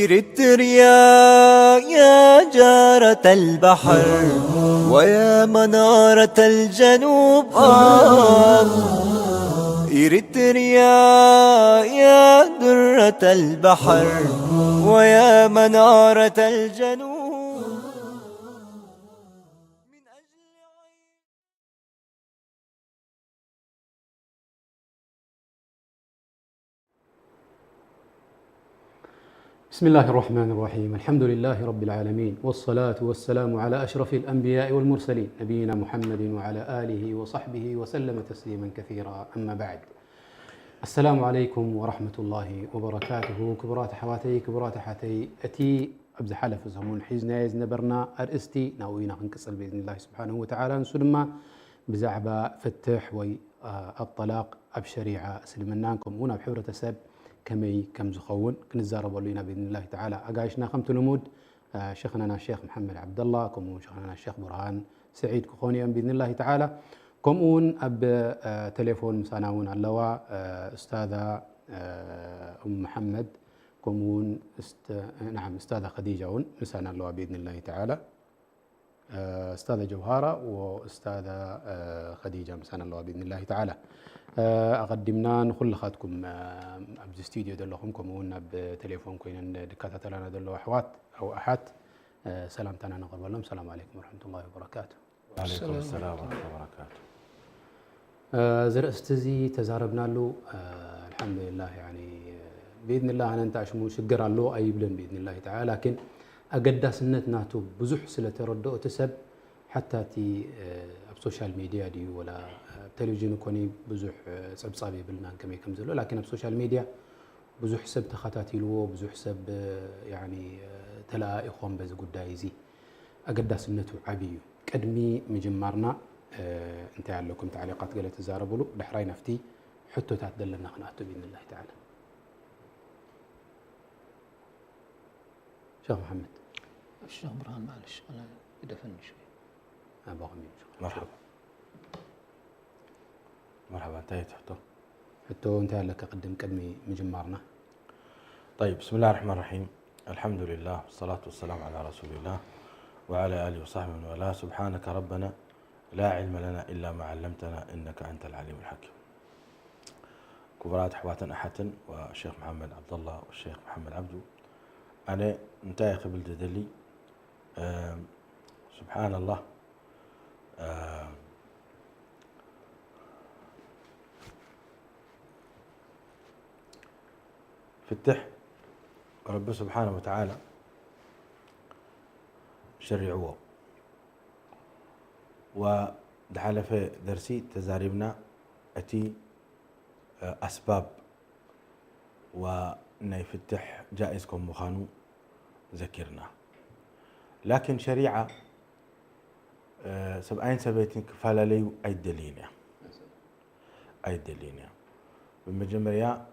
إريتريا يا جارة البحر ويا منارة الجنوب إريتريا يا درة البحر ويا منارة الجنوب. بسم الله الرحمن الرحيم. الحمد لله رب العالمين، والصلاة والسلام على أشرف الأنبياء والمرسلين نبينا محمد وعلى آله وصحبه وسلم تسليما كثيرا. أما بعد، السلام عليكم ورحمة الله وبركاته. كبرات حواتي كبرات حاتي أتي أبز حلف زمون حيزنا يزنبرنا أرستي ناوينا نكسل بإذن الله سبحانه وتعالى نسلما بزعبة فتح والطلاق أبشريعة سلمناكم هنا بحورة سب كمي كم زخون كنزارب لنا بإذن الله تعالى. أجايشنا خمت نمود شيخنا الشيخ محمد عبد الله كمون شيخنا الشيخ برهان سعيد كخونيا بإذن الله تعالى. كمون أب تليفون مساناون اللواء أستاذة أم محمد كمون نعم أستاذة خديجة مسانا اللواء بإذن الله تعالى. أستاذة جوهرة وأستاذة خديجة مسانا اللواء بإذن الله تعالى. أقدمنا نخل خاتكم أبز استوديو دلهم كمون بتليفون كوين دكاتة لنا دلوا أحوات أو أحد سلام تنا نقول والله السلام عليكم ورحمة الله وبركاته. وعليكم السلام ورحمة الله وبركاته. زرستزي تزاربنا له الحمد لله يعني بإذن الله أنا أنت عشمون شجر له أي بلن بإذن الله تعالى. لكن أقدر سنتنا تو بزح سلة ردو تسب حتى تي بسوشيال ميديا دي ولا تلفزيون كوني بزح صبصابي بالمان كم يكمزلو. لكن بسوشيال ميديا بزح سب تخاتاتي له بزح سب يعني تلا إخوان بز قدايزي أقدر سنته عبيو قدمي مجمرنا انت لكم تعليقات قالت تزاربوا له بحراي نفتي حتى تعدلنا خناته بإذن الله تعالى. شيخ محمد. الشيخ برهان معلش أنا بدفن شوي. أبغى مرحبا. مرحبا انتهيت حتى انت لك قدم قدمي مجمرنا. طيب بسم الله الرحمن الرحيم. الحمد لله والصلاة والسلام على رسول الله وعلى آله وصحبه ومن والاه. سبحانك ربنا لا علم لنا إلا ما علمتنا إنك أنت العليم الحكيم. كبرات حواتن أحتن والشيخ محمد عبد الله والشيخ محمد عبدو أنا انتهي قبل جدلي سبحان الله فتح رب سبحانه وتعالى شرعوه ودحال في درسي تزاربنا أتي أسباب ونفتح جائزكم مخانو ذكرنا. لكن شريعة سبعين سبيتين كفالة لي أي دلينيا بالمجمرية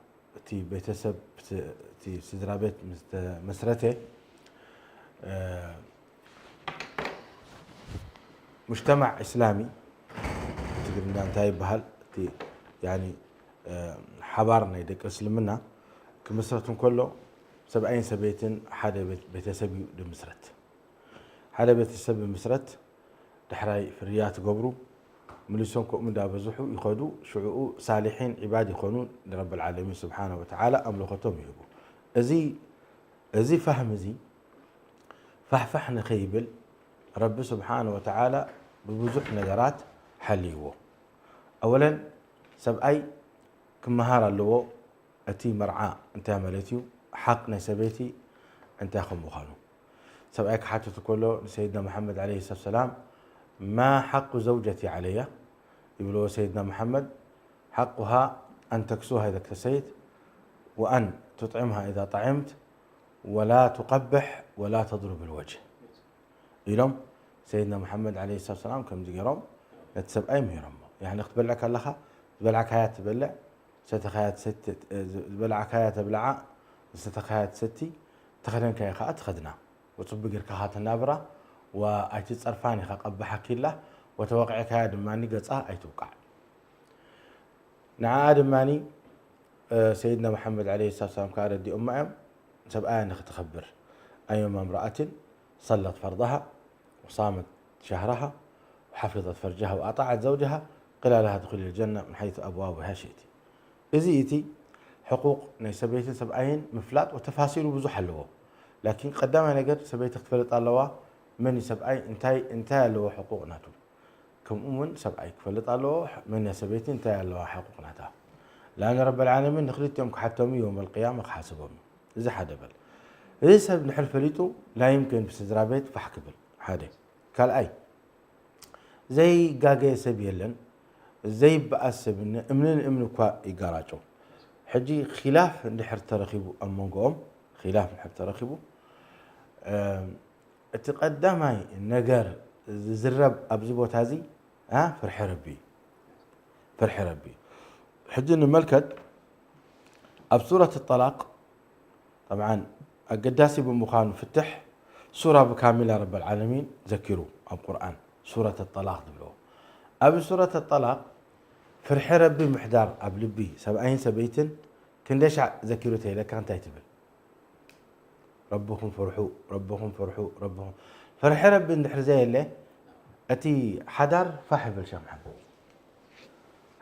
تي بيتسب تي سدرابيت مسرته مجتمع إسلامي تقدر ننتهي بهال تي يعني حبارنا يدك اسلمنا كمسرتهم كله 70 سبيتين حدا بيتسب دمسرت حدا بيتسب مسرت دحراي فريات قبرو مليسون كؤمن دابزحو يخدو شعوء صالحين عباد يخونون لرب العالمين سبحانه وتعالى أملختهم يهبو ازي فهم ازي فحفحنا خيبل رب سبحانه وتعالى ببزح نجرات حليوه. أولا سبأي كمهارة اللو أتي مرعاء انت ملتيو حقنا سبيتي انت أخو مخانو. سبأيك حتى تقول سيدنا محمد عليه الصلاة والسلام ما حق زوجتي عليها يقولوا سيدنا محمد حقها أن تكسوها إذا اكتسيت وأن تطعمها إذا طعمت ولا تقبح ولا تضرب الوجه. إلهم سيدنا محمد عليه الصلاة والسلام كم جيرهم نتسبأي مهرم يعني اختبلعك اللخا تبلعك حياة تبلع ستخيات ست تبلعك حياة تبلع ستخيات ستي تخدن كي خاء تخدنا وتصب جرك هات النابرة وأيتي تصرفاني خا قب حكي الله وتوقعك هذا ماني قصة أي توقع نعاد ماني سيدنا محمد عليه الصلاة والسلام كان ردي أمهم سبأي نخ تخبر أيما امرأة صلت فرضها وصامت شهرها وحفظت فرجها وأطاعت زوجها قيل لها ادخلي الجنة من حيث أبوابها شئتي إزيتي حقوق نيسبيت سبعين مفلات وتفاصيل بزح له لكن قدام أنا قلت سبيت اختفلت الله من سبعين انتهى له حقوق ناتو كم أمن سبعين فلت الله من سبيت انتهى له حقوق ناتها لأن رب العالمين نخلت يوم حتى يوم القيامة حاسبهم إذا حدا بل إذا سب نحل فليتو لا يمكن بسدرا بيت فحكبل هذا قال أي زي جاجي سبيلن زي بأسب إمن كوا يجراجو حجي خلاف نحر ترخيبو أمونقوم خلاف نحر ترخيبو تقدمي النجار زرب أبزبوت هذه فرح ربي حجي الملكة بسورة الطلاق طبعا القداسي بمخان فتح سورة بكاملة رب العالمين ذكروا القرآن سورة الطلاق دبلو أبي سورة الطلاق فرح ربي محدار أبلبي سبعين سبيتن كندش ذكروا تيلا كان تايتبل ربكم فرحوا فرح ربي نحر زي اللي أتي حدار فاحب الشام محمد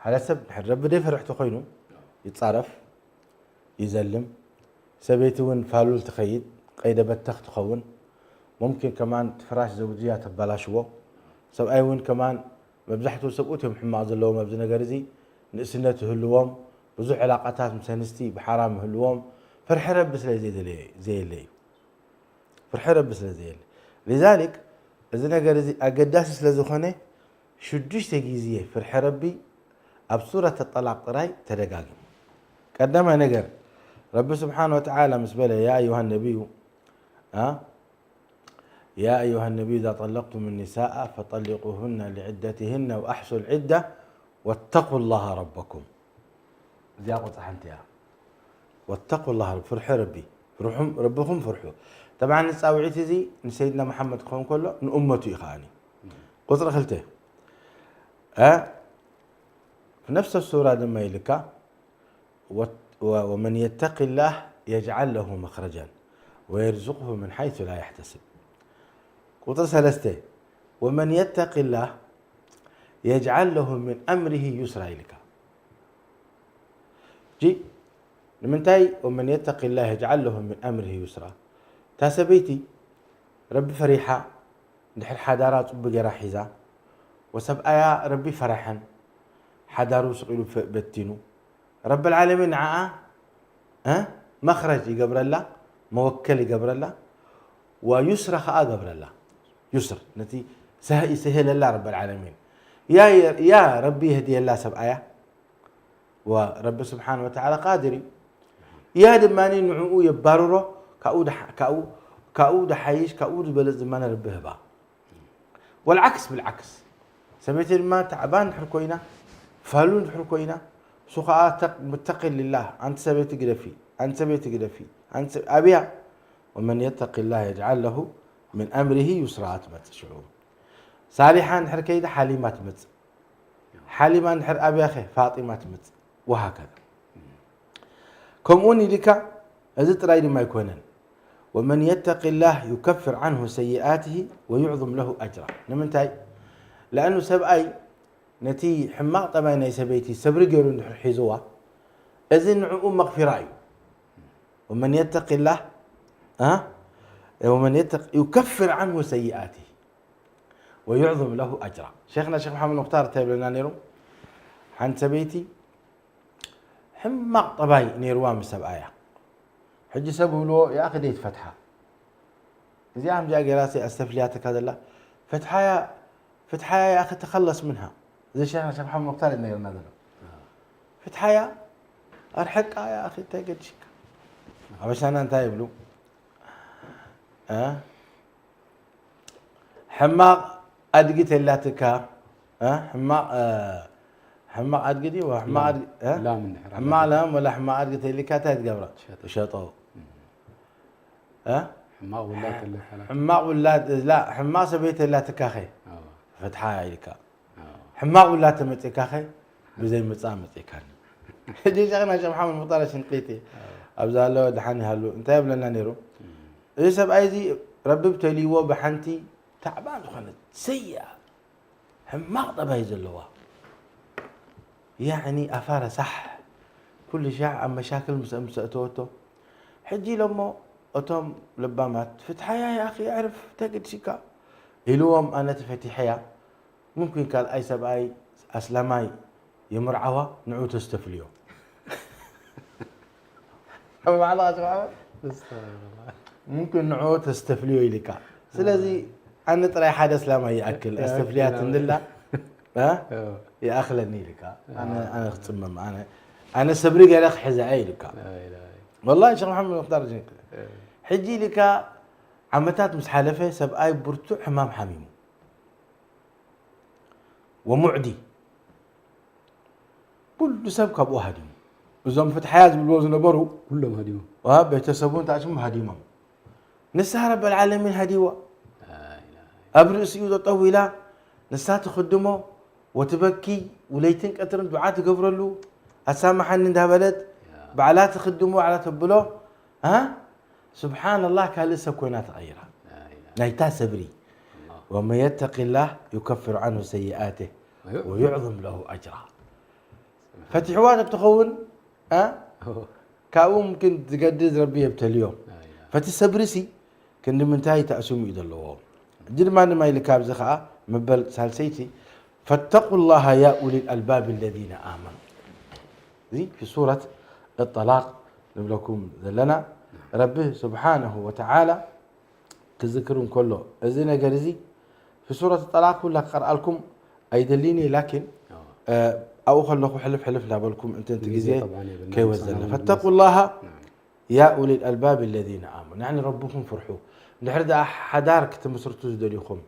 على سب نحر ربي دي فرح تخينه يتصرف يزلم سبيتون فالول تخيد قيدة بتخ تخون ممكن كمان فراش زوجيات ببلاشوا سبأيون كمان مبزحته سبقتهم حماز اللوم مبز نجارزي نسنته هلوم بزح علاقات مسنستي بحرام هلوم فرح رب بس زي اللي فرح رب بس زي اللي لذلك إذا نجارزي أقداس لزخنة شدش تجيزيه فرح ربي أبصورة الطلاق طراي تدقاقم قدام نجار رب سبحانه وتعالى مسبله يا أيها النبي يا أيها النبي إذا طلقتم النساء فطلقوهن لعدتهن وأحصوا العدة واتقوا الله ربكم زياقة صحنتها واتقوا الله فرح ربي ربكم فرحوا طبعا نساوعيتي زي سيدنا محمد خون كله من أمته إخواني قصر خلته في نفس السورة لما يلقى ومن يتق الله يجعل له مخرجا ويرزقه من حيث لا يحتسب قطر ثلاثة ومن يتق الله يجعل له من أمره يسرا إليك جي من تاي ومن يتق الله يجعل له من أمره يسرا تاسبيتي رب فريحة نحر حدارات بجراحيزا وسبقايا ربي فرحا حدارو سقيلو بتينو رب العالمين مخرج يقبر الله موكل يقبر الله ويسر خاء قبر الله يسر نتي سهل الله رب العالمين يا ربي هدي الله سبعايا ورب سبحانه وتعالى قادري يا دماني نعو يبارره كاود حيش كاود بلد زمان ربه با والعكس بالعكس سميت ما تعبان حركوينا فالون حركوينا سخاء متقي لله أنت سبيت قدفي أنت أبيع ومن يتق الله يجعل له من أمره يسرات شعور صالحا نحر كيدا حليمات مت حليما نحر أبي أخي فاطمة مت وهكذا كموني لك أزت رأي ما يكونن ومن يتق الله يكفر عنه سيئاته ويعظم له أجرا نمنتاي لأنه سبأي نتي حماق طبعا يسبيتي سبر جيرون حيزوا إذن نعوم مغفراي ومن يتق الله ومن يتق يكفر عنه سيئاته ويعظم له أجرا شيخنا الشيخ محمد مختار تايب لنا نيرو عن سبيتي حماق طبعا نيروان بسبعايا حج سبوا له يا أخي ديت فتحة إذا عم جاء راسي أستفلياتك هذا لا فتحة يا أخي تخلص منها زي شيخنا الشيخ محمد مختار نيرو نادر فتحة أرحق يا أخي تاجد شيك عشان أنت يبلو حماق أدقيت اللاتك حماق حماق أدقيتي وحماق لا من حماق لام ولا حماق أدقيت اللي كاتها تقبره شطو حماق ولات اللي حماق ولا لا حماق سبيت اللاتك أخي فتحها لك حماق ولا تمتك أخي بزي متصامت كان هدي شغنا شو محمد مطار شنقيتي أبزال له دحاني هالو أنت يبلنا نيرو يسب أيدي رببت لي وبحنتي تعبان خلت سيئة حماق طبعا يزلوا يعني أفار صح كل شيء عن مشاكل مسأتوتو حجي لما أتوم لبامات فتحيا يا أخي أعرف تجد شكا إلوم أنا تفتحيا ممكن قال أي سبعي أسلامي يمر عوا نعود تستفليو مع الله ممكن نعود تستفليو إليك سلازي أنا ترى حدا أسلامي يأكل استفليات ندلا ها يا أخلني لك أنا اختصمم أنا سبري قال أخ حزعي لك والله إن شاء الله محمد مختار جنك حجي لك عمتات مسحلفة سبقاي برتو حمام حميم ومعدي كل سبك أبو هديم وزم فتحيات بالوز نبرو كلهم هديهم بيتسبون تعشم هديمهم نسها رب العالمين هديوة أبرس يوضا طويلة نسها تخدمه وتبكي وليتنك أترن دعاء تقبر له أسامحني ده بلد بعلات تخدمه على تبلو سبحان الله كان لسه كونات غيرها نايتا سبري ومن يتق الله يكفر عنه سيئاته ويعظم له أجرا فتحواتك تخون كاو ممكن تقدس ربي يبتليوم فتسبرسي كن منتهي تأسوم يدلوه جد ما يلكاب زخاء مبل سالسيتي فاتقوا الله يا أولي الألباب الذين آمنوا ذي في سورة الطلاق نبلكم ذلنا ربه سبحانه وتعالى تذكرون كله أزينا قرزي في سورة الطلاق كلها قرأ لكم أيدليني لكن أو خلوكم حلف لابلكم أنت تجزي كي وزلنا فاتقوا الله يا أولي الألباب الذين آمنوا يعني ربكم فرحوا نحرد حدار كتمسرتوا زدليكم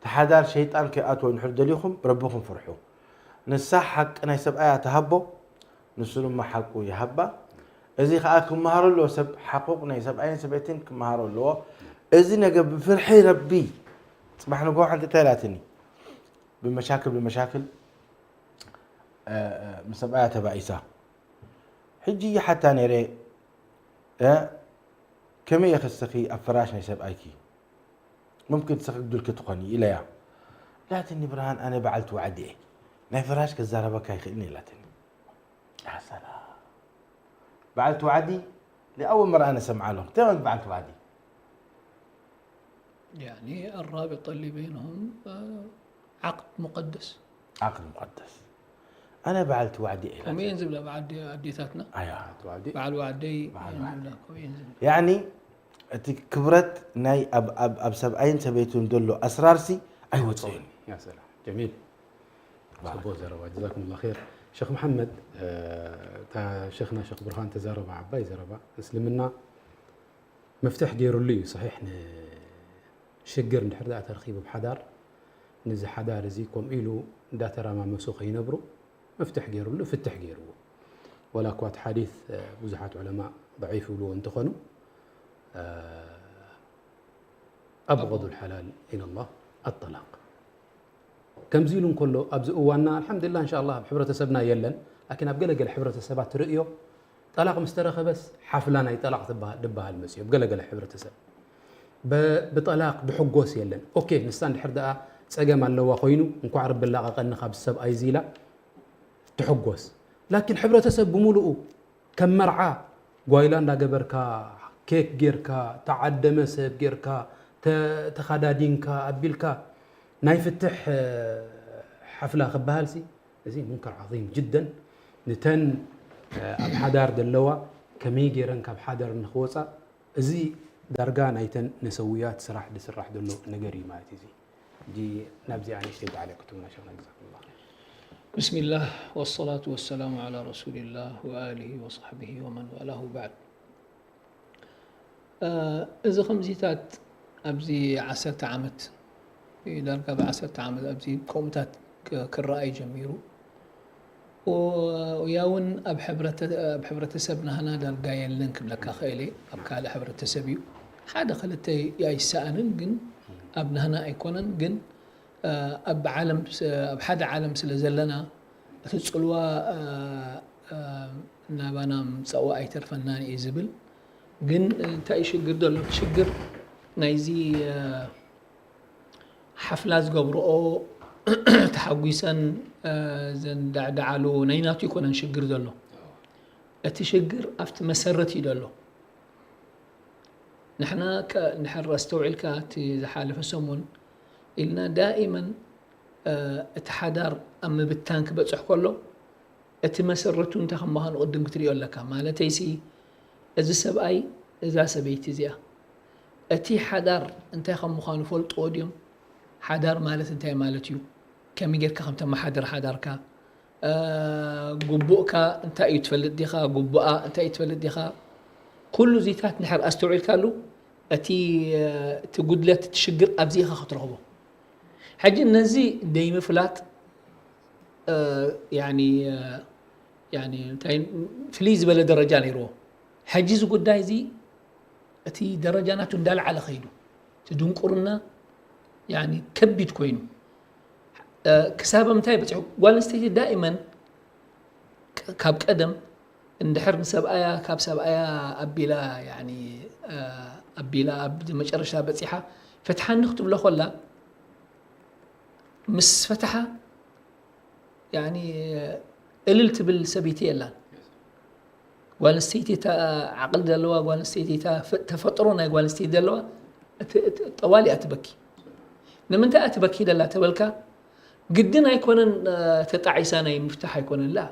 تحدار شيطان كأتوا نحرد ليكم ربكم فرحوا نسح حق أنا يسب آيات هبوا نسلم ما حقوا يهبا إذا خاكم مهاروا له سب حقوقنا يسب أين سبعتين مهاروا له إذا نجب فرحي ربي صباح نقول عند ثلاثني بمشاكل مسبعة تبع عيسى حجي حتى نري كم يخسخي الفراش نسب أيكي ممكن تسخك دول كتقني إلى يا لا تني برهان أنا بعلت وعدي ناي فراش كزاربا كاي خلني لا تني يا سلام بعلت وعدي لأول مرة أنا سمع لهم تمام بعلت وعدي يعني الرابط اللي بينهم عقد مقدس أنا بعلت وعدي إلى وما ينزل له بعد عديتاتنا بعد وعدي يعني كبرت ناي أب سبعين سبيتون دولو أسرارسي أي وتصين يا سلام جميل جزاكم الله خير شيخ محمد شيخنا شيخ برهان تزارب عباي زربا اسلمنا مفتاح جيرو لي صحيح شجر نحر دا ترخيب بحدار نزي حدار زيكم إلو دا ترى ما مسوخ ينبرو مفتاح جيرو له فتح جيرو ولا كوات حديث وزحات علماء ضعيف ولو انتقنوا أبغض الحلال إلى الله الطلاق كم زيلون كله أبزقوانا الحمد لله إن شاء الله بحبرة سبنا يلن لكن أبقلق الحبرة سبات رؤيو طلاق مسترخة بس حفلانا يطلق دبها المسيح أبقلق الحبرة سب بطلاق بحقوس يلن أوكي نستان الحرداء تساقم اللي هو خوينو نكو عرب الله قلنا خاب السب أي زيلة تحقوس لكن حبرة سب بمولؤو كم مرعى قويلان دا قبركا كيك جيركا تعدم سب جيركا تخدادينكا أبيلكا نايفتح حفلة خبهالسي زين منكر عظيم جدا نتن أبحدار دلوا كمي جيرن كبحدار نخوصة زي درجان أيتن نسويات سراح دلو نجري ما تزي دي نبذي عن شيء عليك كتبنا شغلة جزاكم الله خير. بسم الله والصلاة والسلام على رسول الله وآله وصحبه ومن والاه بعد. إذا خمزيتات أبزي عسرت عمت دارك بعسرت عامل أبزي قومتات كالرأي جميرو وياون بحبرة سبنا هنا دار جاين لينك بلك خيلي أبكال حبرة سبيو هذا خلته يا يسألن جن أبنا هنا يكونن جن أب عالم بحد عالم سلزلنا تسألوا نبانا سواء أيتر فنان إيزبل جن تأي شجر دلو شجر نايزي حفلات قبرو أو تحويسا زن دعالو نيناتو يكون نشجر دلو أتشجر أفت مسرتي دلو نحنا نحن رستوعي الكاتي زحالف السمون إلنا دائما اتحدار أما بالتانك بتصح كله اتمسرتو انت خمهان قدم كتير يقول لك مالتي سي إذا سبأي إذا سبيتي زيا أتي حدار انت خمهان فولت أوديوم حدار مالت انت مالتيو كم يجيك خم تم حدارك جبؤك انت يتفلت ديخا جبؤة انت يتفلت ديخا كل زيتات نحر أستوعب كله أتي تقول له تشجر أبزيها خطرهبه حاجة النزي دايما فلات يعني فليز بلا درجان يروح حاجز قداي زي أتي درجانات تندال على خيدو تدون قرنا يعني كبد كوينو كسابة متاي بتعو والنستيجي دائما كاب قدم اندحر سبايا كاب سبايا أبيلا يعني أبيلا أبد مجرشها بتصيحة فتحان نكتب له خلا مس فتحة يعني قللت بالسبيتي الآن والنستيجي تا عقل دلوا والنستيجي تا تفطرنا والنستيجي دلوا طوالي أتبكي لما أنت أتبكي دلا تبلكا قدنا يكون تطعيسانا مفتاح يكون لا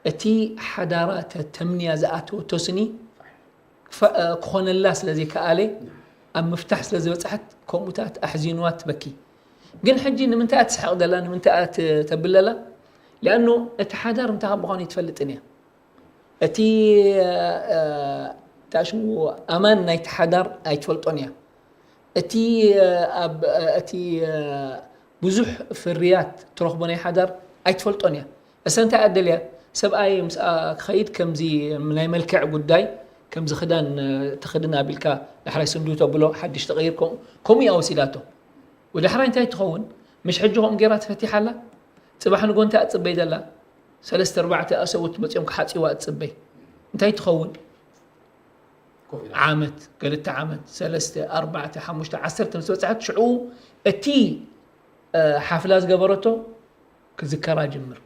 أتي حضارات تمنية زاتو توسني فكون اللاس الذي كالي أم مفتاح الذي وتحت كوموتات أحزينوات بكي قل حجي إن من تأت سحق دلان من تأت تبللا لأنه التحضار انتهى بغاني يتفلتني أتي تاشو أمان نيتحضر أيتفلتونيا أتي بزح في الريات تروح بني حضر أيتفلتونيا أسنت أدليا سبأي خيد كم زي من الملكع قداي كم زي خدان تخدنا بالكا لحرا سندوته بلو حد يشتغيركم كومي أو سيلاته ولحرا انتهي تخون مش حجهم قيرات فتيحة لا صباح نقول تأتصبي دلا 3-4 أسوت بس يوم كحاتي وأتصبي انتهي تخون عامت قلت عامت 3-4-5-10 ساعات شعو أتي حفلات قبرته كذكرى جمر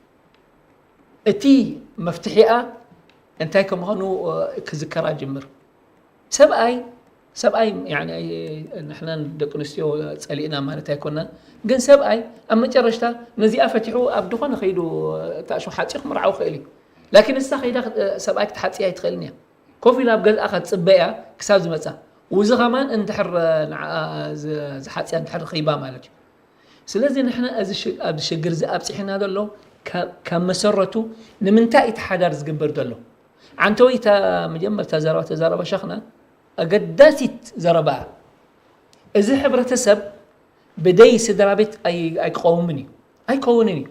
أتي مفتحئة انتهي كم هنو كذكرى جمر سبأي يعني نحن دقنستيو تسألينا ما نتاكلنا قن سبأي أما جرشتا نزي أفتحو أبدوخنا خيدو تأشو حاتيخ مرعو خيلي لكن الساخيدا سبأي تحاتيها يتخيلني كوفي لاب قد أخذ صبيعة كساب زمتا وزغمان انتحر حاتيها انتحر خيبا مالك سلازي نحن أبد الشجر زي أبسحنا دلو كمسرته نمنتا يتحدر زقبر دلو عن توي تا مجمل تزارب شخنا أقداسيت زربا إذا حبرة سب بداي سدرابت أي قومني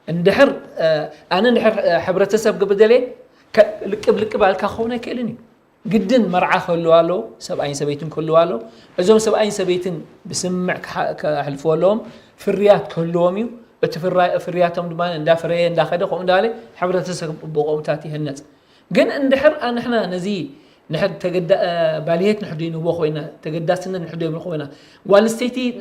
اندحر أنا اندحر حبرة سب قبل دلي لك بالكاخونا كلني جدا مرعى خلوالو 70 كلوالو أزوم 70 بسمع كحلفوا لهم في الريات كلوميو في الرياتهم دمان دافرين داخده قوم دالي حبرة سب بقوم تاتي هالناس جن اندحر أنا إحنا نزي نحن تجد باليات نحدين وبخوينا تجدسنا نحدين وبخوينا والستيتي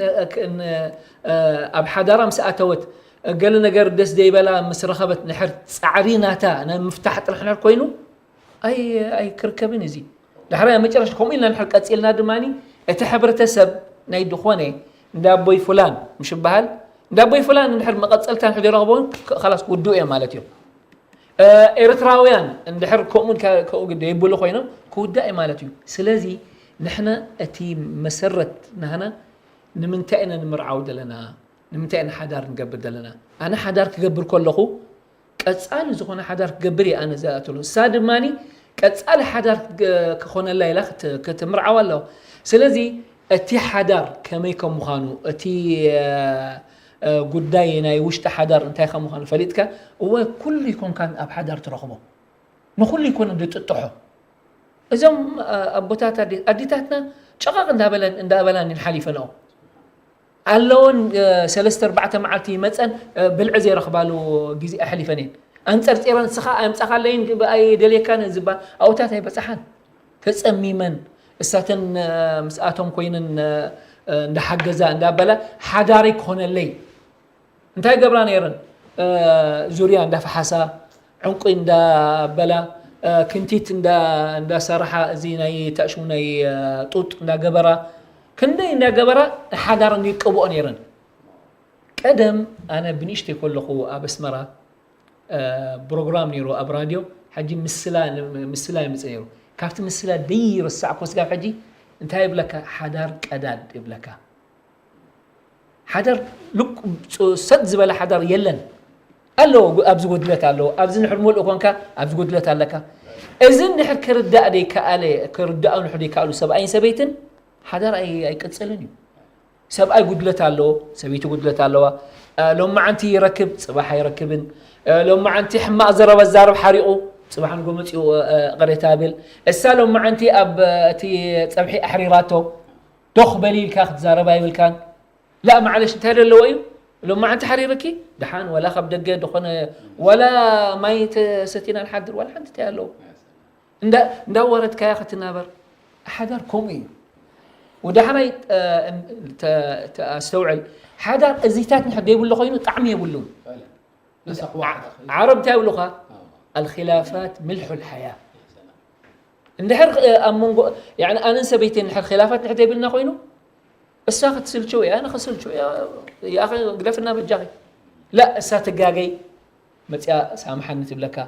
أب حضارة مسأتوت قال لنا قردس دي بلا مسرخبت نحر سعريناتا أنا مفتاحت نحن كوينو أي كركبين زي لحرا ما ترى شكون إلا نحرق أتسألنا دماني اتحبرت سب نايد خواني دابوي فلان مش بهال دابوي فلان نحر ما قد سألت نحدي رغبون خلاص ودو يا مالتيو إرتراويان اندحر كومن كأوجد يبولو خوينا كودا مالتيو سلازي نحنا أتي مسرت نحنا نمنتقنا نمرعود لنا نمنتقنا حدار نقبر لنا أنا حدار كقبر كله خو كأسأل زخنا حدار كقبري أنا زاتلو ساد ماني كأسأل حدار كخونا الليلة كتمرع ولا سلازي أتي حدار كما يكون مخانو أتي قداي ناي وشت حدار انتهي خم مخانو فليتك هو كل يكون كان أب حدار ترخبه نخل يكون بدي تطحه إذا أبوتات أديتاتنا شقاق اندابلان الحليفة نو اللون سلست 4 معلتي مثلا بالعزي رخبالو جزء حليفنين أنصر تيران سخاء أمسخا لين بأي دليكان زبا أوتات هي بصحان فسمي من الساتن مساتهم كوينن عند حجزا عند بلا حدارك هنا الليل انتهى قبلان يرن زوريا عند فحسا عنق عند بلا كنتيت عند صراحة زيناي تأشوناي طوط عند جبرة كندي عند جبرة حدار عند يقبؤن يرن قدم أنا بنيشتي كل خو أبسمرة بروجرام نيرو أبراديو حجي مسلا يمسيرو كافت مسلا دير الساعة كوس قاف حجي انتهى يبلك حدار قداد يبلك حدار لك صد زبالة حدار يلن قالو أبز قدلت قالو أبز نحرمول أكونك أبز قدلت قالك إذن نحر كرداء دي كالي كرداء نحر دي كالو 70 سبيتن حدار أي كتسلني 70 قدلت قالو سبيتو قدلت قالو لو ما أنتي يركب صباح يركبن لو ما أنتي حما زرب الزارب حريقو صباح نقوم تيو قريتابل السالو ما أنتي أب تي صبحي أحريراتو تخبلي الكاخد زارباي بالكان لا معلش انت هذا اللي وين لو ما أنت حريركي دحان ولا خب دقة دخن ولا ميت ستين الحدر ولا حد تيالو ندورت كياخة النابر حدر كومي ودحان استوعب حدر الزيتات نحب يقول له خينو طعم يقولون عرب تقولوا الخلافات ملح الحياة ندحر أمونغو يعني أنا نسبيتين نحر خلافات نحد يبلنا خينو بس أخذ سلشوي أنا خسل شوي يا أخي قلفنا بالجاي لا السات الجاجي متى سامحني تبلكا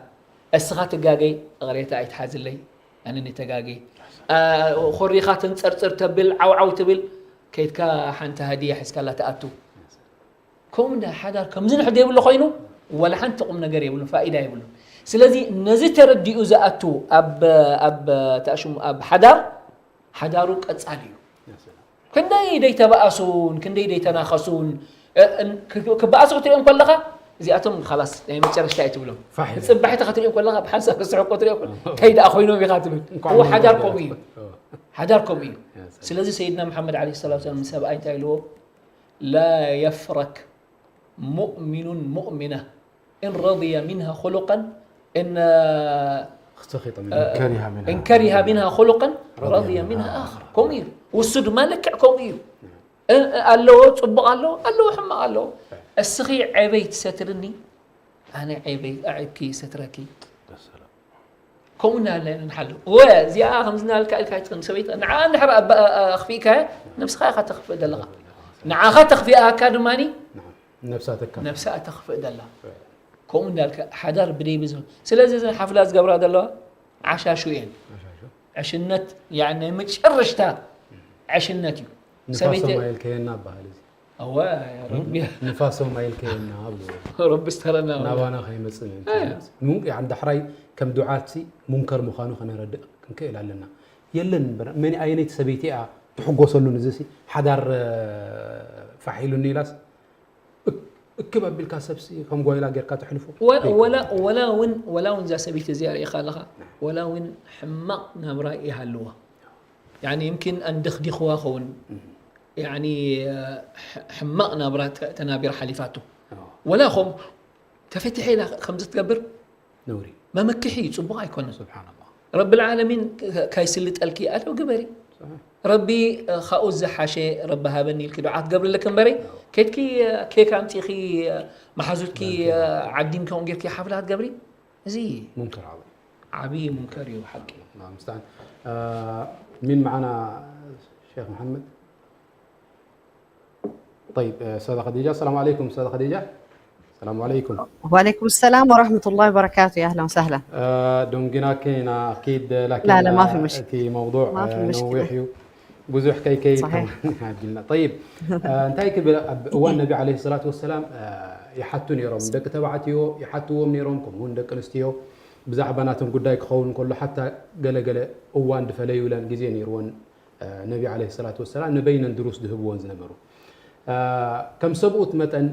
السخات الجاجي غريتها يتحازل لي أنا نتجاجي خريخات نصرصر تبل عو تبل كيتكا حنت هدية حس كلا تأتو كم ده حدا كم زين حد يقول له خينو ولا حنت قم نجري يقول له فائدة يقول له سلذي نزت ردي أزأتو أب تأشم أب حدارك أتصاليو كندي ديتا بأسون كندي ديتا ناخسون كبأسوا تريهم كلها زياتهم خلاص يعني متشرش تاعي تقولهم صبحت خاطريهم كلها بحسب كسروا قطريهم كيد أخوينهم بخاتم هو حداركم إيه سلذي سيدنا محمد عليه الصلاة والسلام من سبعين تايلو لا يفرك مؤمنة إن رضي منها خلقا إن كره منها خلقا رضي منها آخر كومير والسد مالك كومير قال له طبق قال له حما قال له السخي عبيت سترني أنا عبيت أعبكي ستركي كونا لنا نحل وزي خمسنا الكايت سويت نعم نحر أخفيك نفس خاخة تخفي دلغة نعاخة تخفي أكاديماني نفسها تخفي دلغة كونا حدار بدي بزون سلازم حفلات قبر هذا الله عشاشوين عشنت يعني متشرشتها عشنتي نفاسه ما يلكينا بهالزي أوه يا ربي نفاسه ما يلكينا رب استرنا نوانا خيمصن مو عند حراي كم دعاتي منكر مخانو خنا رد كنكيل علينا يلن من اينيت سبيتي تحقوسلو نزسي حدار فحيلو نيلاس اكبب بالكاسبسي كم قويلا غير كتحلفو ولا ون ذا سبيت زياره خالها ولا ون حمق نبرا يحلوها يعني يمكن ان دخدي خواخون يعني حمق نبرا تنابير حليفاته ولا خم تفتحي له خمسه تقبر نوري ما مكحي صبغ يكون سبحان الله رب العالمين كايسلت الكي اتو قبري ربي خاوز حاشي رب هابني الكدعات قبل لكم بري كيتكي كيك امتيخي محازوتكي عدين كون غيركي حفلات قبري زي منكر عبي منكر وحقي نعم مستعان مين معنا شيخ محمد طيب استاذه خديجه السلام عليكم استاذه خديجه السلام عليكم وعليكم السلام ورحمة الله وبركاته أهلا وسهلا دونجنا كينا أكيد لكن لا ما في مشكلة في موضوع ما في مشكلة نوحيو بزوح كي صحيح طيب انتهي هو النبي عليه الصلاة والسلام يحتون يروم دك تبعتيو يحتوهم نيرومكم هون دك نستيو بزعبناتهم قدايك خون كله حتى قال أوان دفلي ولا جزين يرون ነቢ ዓለይሂ ሰላቱ ወሰላም ንበይነን ድሩስ ድህብዎን ዝነበሩ ከም ሰብኡት መጠን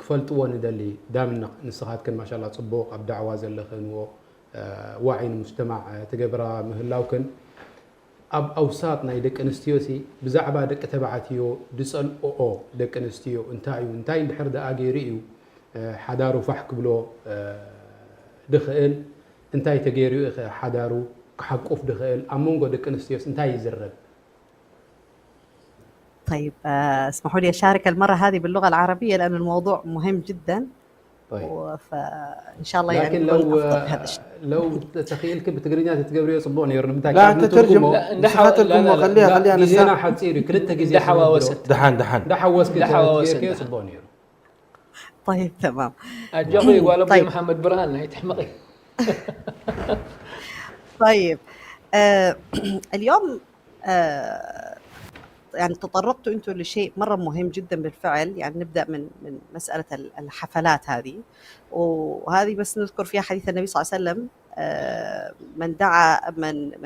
ክፈልጥዎ ንደሊ ዳምና ንስኻትክን ማሻላ ፅቡቕ ኣብ ዳዕዋ ዘለኽንዎ ዋዒ ንሙጅተማዕ ትገብራ ምህላውክን ኣብ ኣውሳጥ ናይ ደቂ ኣንስትዮ ብዛዕባ ደቂ ተባዕትዮ ድፀልኦ ደቂ ኣንስትዮ እንታይ እዩ እንታይ እንድሕር ደኣ ገይሩ እዩ ሓዳሩ ፋሕ ክብሎ ድኽእል እንታይ ተገይሩ ሓዳሩ ክሓቁፍ ድኽእል ኣብ መንጎ ደቂ ኣንስትዮስ እንታይ ይዝረብ طيب اسمحوا لي أشارك المرة هذه باللغة العربية لأن الموضوع مهم جدا. طيب. فإن شاء الله لكن يعني لو تخيلك بتقرينات تقبري صبوني يرن بتاعك لا أنت ترجم خليها نسينا حتصيري كلتا جزء دحوا وسط دحوس كده صبوني طيب تمام. الجوي قال ابو محمد برهان هي تحمقي. طيب اليوم يعني تطرقتوا انتم لشيء مره مهم جدا بالفعل. يعني نبدا من مساله الحفلات هذه، وهذه بس نذكر فيها حديث النبي صلى الله عليه وسلم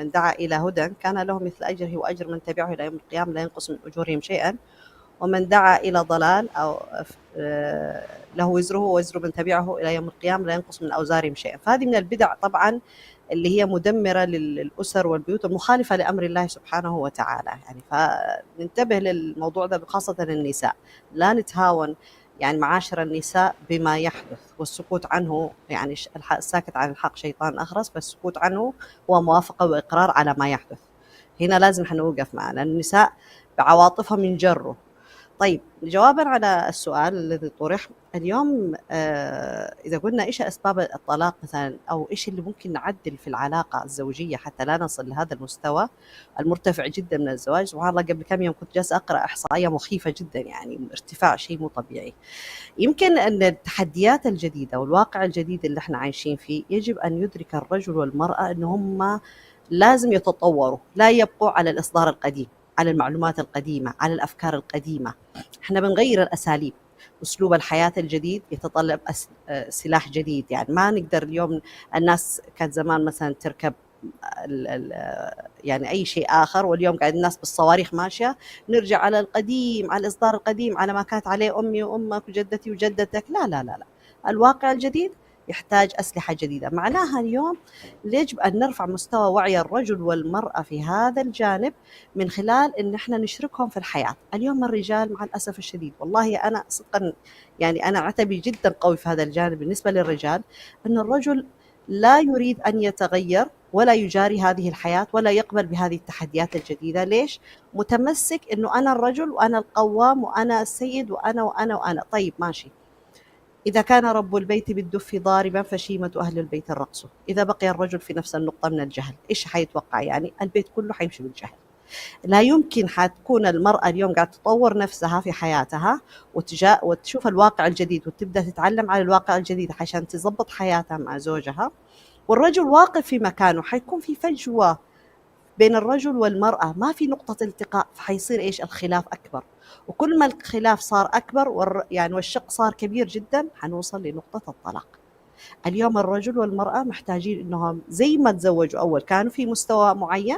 من دعا الى هدى كان له مثل اجره واجر من تبعه الى يوم القيامه لا ينقص من اجورهم شيئا، ومن دعا الى ضلال او له وزره ووزر من تبعه الى يوم القيامه لا ينقص من اوزارهم شيئا. فهذه من البدع طبعا اللي هي مدمرة للأسر والبيوت المخالفة لأمر الله سبحانه وتعالى. يعني فننتبه للموضوع ده خاصة النساء، لا نتهاون يعني معاشر النساء بما يحدث، والسكوت عنه يعني الساكت عن الحق شيطان أخرس، فالسكوت عنه هو موافقة وإقرار على ما يحدث. هنا لازم حنوقف معنا لأن النساء بعواطفهم ينجروا. طيب جوابا على السؤال الذي طرح اليوم، إذا قلنا إيش أسباب الطلاق مثلا أو إيش اللي ممكن نعدل في العلاقة الزوجية حتى لا نصل لهذا المستوى المرتفع جدا من الزواج. سبحان الله قبل كم يوم كنت جالسة أقرأ إحصائية مخيفة جدا، يعني ارتفاع شيء مو طبيعي. يمكن أن التحديات الجديدة والواقع الجديد اللي احنا عايشين فيه يجب أن يدرك الرجل والمرأة أن هم لازم يتطوروا، لا يبقوا على الإصدار القديم، على المعلومات القديمة، على الأفكار القديمة. احنا بنغير الأساليب، أسلوب الحياة الجديد يتطلب سلاح جديد. يعني ما نقدر اليوم، الناس كانت زمان مثلا تركب يعني أي شيء آخر، واليوم قاعد الناس بالصواريخ ماشية. نرجع على القديم، على الإصدار القديم، على ما كانت عليه أمي وأمك وجدتي وجدتك. لا لا لا لا، الواقع الجديد يحتاج أسلحة جديدة. معناها اليوم يجب أن نرفع مستوى وعي الرجل والمرأة في هذا الجانب من خلال أن احنا نشركهم في الحياة. اليوم الرجال مع الأسف الشديد، والله أنا صدقا يعني أنا عتبي جدا قوي في هذا الجانب بالنسبة للرجال، أن الرجل لا يريد أن يتغير ولا يجاري هذه الحياة ولا يقبل بهذه التحديات الجديدة. ليش؟ متمسك أنه أنا الرجل وأنا القوام وأنا السيد وأنا وأنا وأنا. طيب ماشي، إذا كان رب البيت بالدف ضاربا فشيمة أهل البيت الرقص. إذا بقي الرجل في نفس النقطة من الجهل، إيش حيتوقع؟ يعني البيت كله حيمشي بالجهل. لا يمكن حتكون المرأة اليوم قاعدة تطور نفسها في حياتها وتشوف الواقع الجديد وتبدأ تتعلم على الواقع الجديد عشان تضبط حياتها مع زوجها، والرجل واقف في مكانه. حيكون في فجوة بين الرجل والمرأة، ما في نقطة التقاء، فحيصير إيش؟ الخلاف أكبر. وكل ما الخلاف صار أكبر يعني والشق صار كبير جدا حنوصل لنقطة الطلاق. اليوم الرجل والمرأة محتاجين إنهم زي ما تزوجوا أول كانوا في مستوى معين،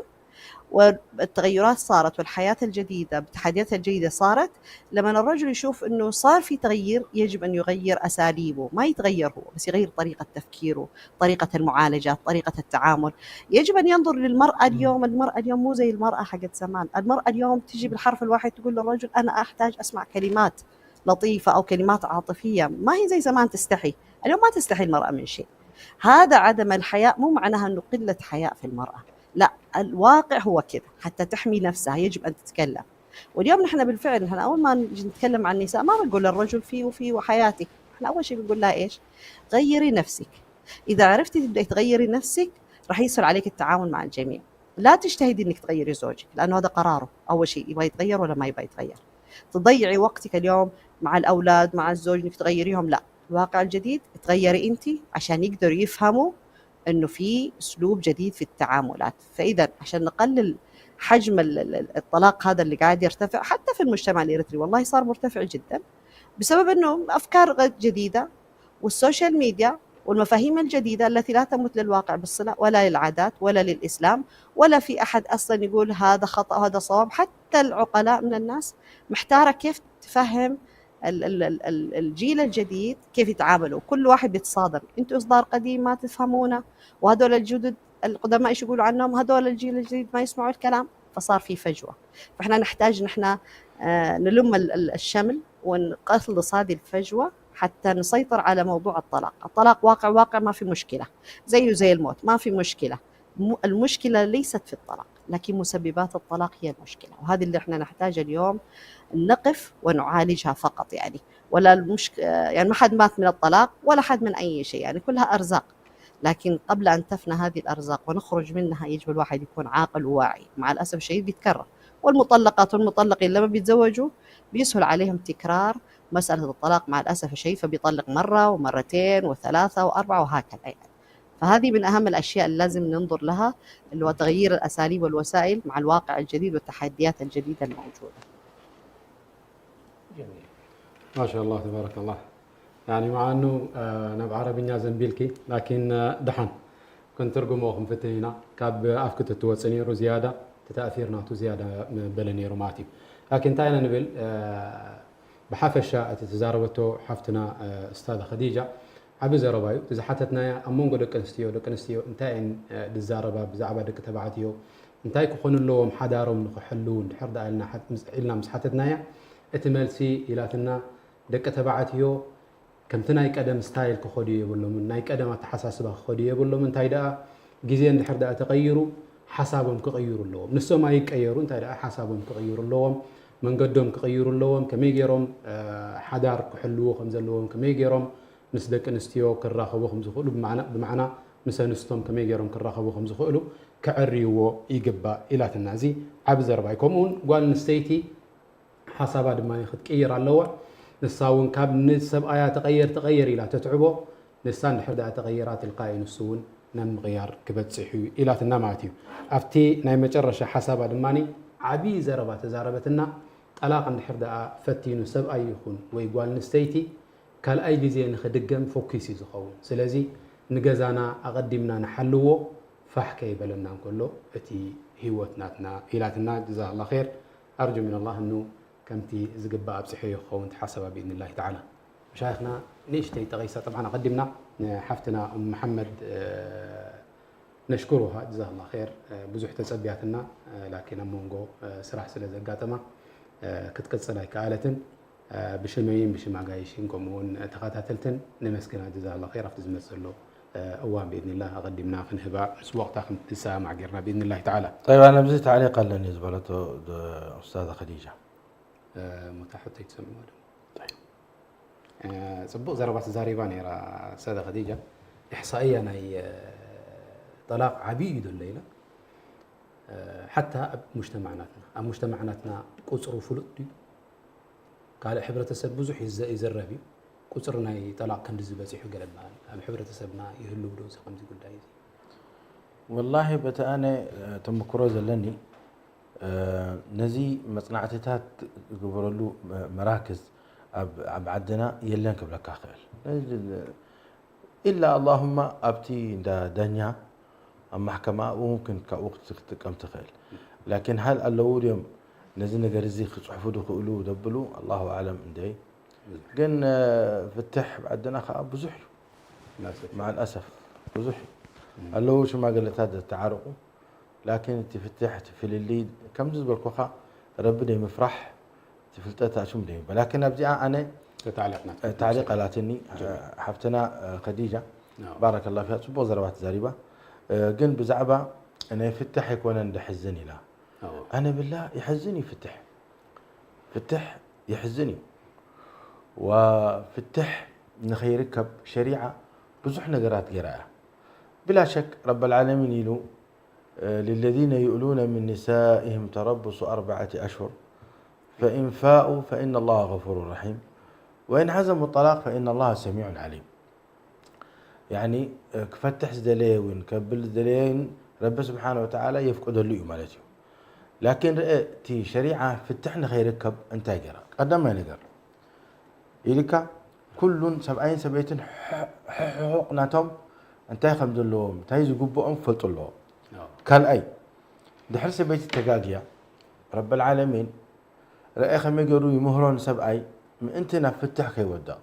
والتغيرات صارت والحياة الجديدة بالتحديات الجديدة صارت. لما الرجل يشوف إنه صار في تغيير يجب أن يغير أساليبه، ما يتغير هو بس يغير طريقة تفكيره، طريقة المعالجة، طريقة التعامل. يجب أن ينظر للمرأة اليوم. المرأة اليوم مو زي المرأة حقت زمان. المرأة اليوم تجي بالحرف الواحد تقول للرجل أنا أحتاج أسمع كلمات لطيفة أو كلمات عاطفية، ما هي زي زمان تستحي. اليوم ما تستحي المرأة من شيء. هذا عدم الحياء مو معناها أنه قلة حياء في المرأة، لا، الواقع هو كذا. حتى تحمي نفسها يجب أن تتكلم. واليوم نحن بالفعل نحن أول ما نجي نتكلم عن النساء ما بنقول للرجل فيه وفيه وحياتي، نحن أول شيء بنقول لها إيش؟ غيري نفسك. إذا عرفتي تبدأي تغيري نفسك راح يسهل عليك التعاون مع الجميع. لا تجتهدي إنك تغيري زوجك لأنه هذا قراره. أول شيء يبغى يتغير ولا ما يبغى يتغير. تضيعي وقتك اليوم مع الأولاد مع الزوج إنك تغيريهم، لا، الواقع الجديد تغيري أنت عشان يقدروا يفهموا إنه في أسلوب جديد في التعاملات. فإذا عشان نقلل حجم الطلاق هذا اللي قاعد يرتفع حتى في المجتمع الإريتري، والله صار مرتفع جدا بسبب إنه أفكار جديدة والسوشيال ميديا والمفاهيم الجديدة التي لا تمت للواقع بالصلة ولا للعادات ولا للإسلام ولا في أحد أصلا يقول هذا خطأ وهذا صواب. حتى العقلاء من الناس محتارة كيف تفهم الجيل الجديد كيف يتعاملوا. كل واحد بيتصادم، انتوا إصدار قديم ما تفهمونه، وهذول الجدد القدماء ايش يقولوا عنهم، هذول الجيل الجديد ما يسمعوا الكلام، فصار في فجوة. فاحنا نحتاج نحن نلم الشمل ونقلص هذه الفجوة حتى نسيطر على موضوع الطلاق. الطلاق واقع ما في مشكلة، زيه زي الموت ما في مشكلة. المشكلة ليست في الطلاق، لكن مسببات الطلاق هي المشكلة، وهذه اللي احنا نحتاج اليوم نقف ونعالجها فقط. يعني ولا يعني ما حد مات من الطلاق ولا حد من أي شيء، يعني كلها أرزاق. لكن قبل أن تفنى هذه الأرزاق ونخرج منها يجب الواحد يكون عاقل وواعي. مع الأسف الشديد بيتكرر، والمطلقات والمطلقين لما بيتزوجوا بيسهل عليهم تكرار مسألة الطلاق مع الأسف الشديد، فبيطلق مرة ومرتين وثلاثة وأربعة وهكذا. يعني فهذه من أهم الأشياء اللي لازم ننظر لها، اللي هو تغيير الأساليب والوسائل مع الواقع الجديد والتحديات الجديدة الموجودة. جميل. ما شاء الله تبارك الله. يعني مع انه انا بعربيnya زنبيلكي لكن دحن كنت ترجموهم فتينا كاب افكت توصنيرو زياده تاثيرناتو زياده بلنيرو ماتي. لكن تاينا نبل بحفشه تتزاربتو حفتنا استاذه خديجه عبد زربايو تزحتتنا امونغو دق انستيو انتاين دزاربا بزعبا دق تبعتيو انتاي كخون لهم حدارهم نخحلون حرد لنا حد إلنا مسحتتنا اتملسي الى دق تبعتيو كمتناي قدم ستايل كخدي يبلهم ناي قدم تحساسبا كخدي يبلهم انتاي دا غيزي اندحر دا تغيروا حسابهم كغيروا لهم نسو ما يقيروا انتاي دا حسابهم كغيروا لهم منقدهم كغيروا لهم كميغيرهم حدار كحلوه خمزلوهم كميغيرهم نسدك انستيو كراخبوهم زخلو بمعنى مسنستم كميغيرهم كراخبوهم زخلو كعريو يقبا الى تنازي عبد زربايكمون قال نستيتي حسابا دما يخد كير اللوع نساون كاب نسب آيات تغير إلى تتعبه نسان حرد تغيرات القائن السون نم غيار كبت صحي إلى تناماتيو أفتي نايم جرش حساب دماني عبي زربات زاربتنا طلاق حرد فتي نسب أي يكون ويقال نستيتي كال أي جزين خدقم فوكيسي زخون سلازي نجزانا أقدمنا نحلوه فحكي بلنا كله أتي هوتناتنا إلى تنا جزاه الله خير. أرجو من الله إنه كمتي زقبا بصحيه خون تحسبها بإذن الله تعالى. مشايخنا نيشتي تغيسة طبعا قدمنا حفتنا أم محمد نشكرها جزاه الله خير بزح تسبياتنا لكن أمونغو سراح سلازة قاتمة كتكتسلاي كآلة بشميين بشماقايشين كمون تقاتلتن نمسكنا جزاه الله خير أفتز مسلو أوام بإذن الله أقدمنا في انهباء بس وقتها 5 ساعة مع قرنا بإذن الله تعالى. طيب أنا بزيد تعليق على اللي زبلته أستاذة خديجة متاح تسمى طيب صبوق زربات زاريباني را سادة خديجة إحصائيا أي طلاق عبيد الليلة حتى مجتمعناتنا قصروا فلطي قال حبرة السب بزح يزربي قصرنا طلاق كان دزبسي حقل بان ام حبرة السبنا يهلو بدو سقم زي قداي والله بتأنا تم كروز لني نزي مصنعتات يقبروا مراكز عندنا يلين قبل كاخل الا اللهم ابتي دنيا محكمه وممكن كوقت كم تخيل. لكن هل اليوم نزي نجر زي صحفوا دخلوا دبلوا الله اعلم اندي كن فتح عندنا بزح مع الاسف بزح اللو شو ما قلت هذا تعارقوا. لكن تفتحت في اللي كم جزء بالكوخة ربنا مفرح تفلتها شو مدين. لكن ابدي انا تعليق لاتني حفتنا خديجه بارك الله فيها صبوا زربات زريبه قن بزعبه انا يفتح يكون عند حزني لا انا بالله يحزني فتح يحزني وفتح نخي يركب شريعه بزح نقرات قراءه بلا شك رب العالمين يلو للذين يؤلون من نسائهم تربص 4 أشهر فإن فاءوا فإن الله غفور رحيم وإن عزموا الطلاق فإن الله سميع عليم. يعني كفتح زدليه ونكبل زدلين رب سبحانه وتعالى يفقد اللي مالتي. لكن تي شريعة فتحنا خير ركب أنت قرأ قدم ما نقر إلك كل 70 سبيت حقوقناتهم انتي خمدلهم انتي زقبهم فلطلهم كان أي دحر سبيت التجاجيا رب العالمين رأي خم يجروا يمهرون سبعي من أنتنا فتح كي ودا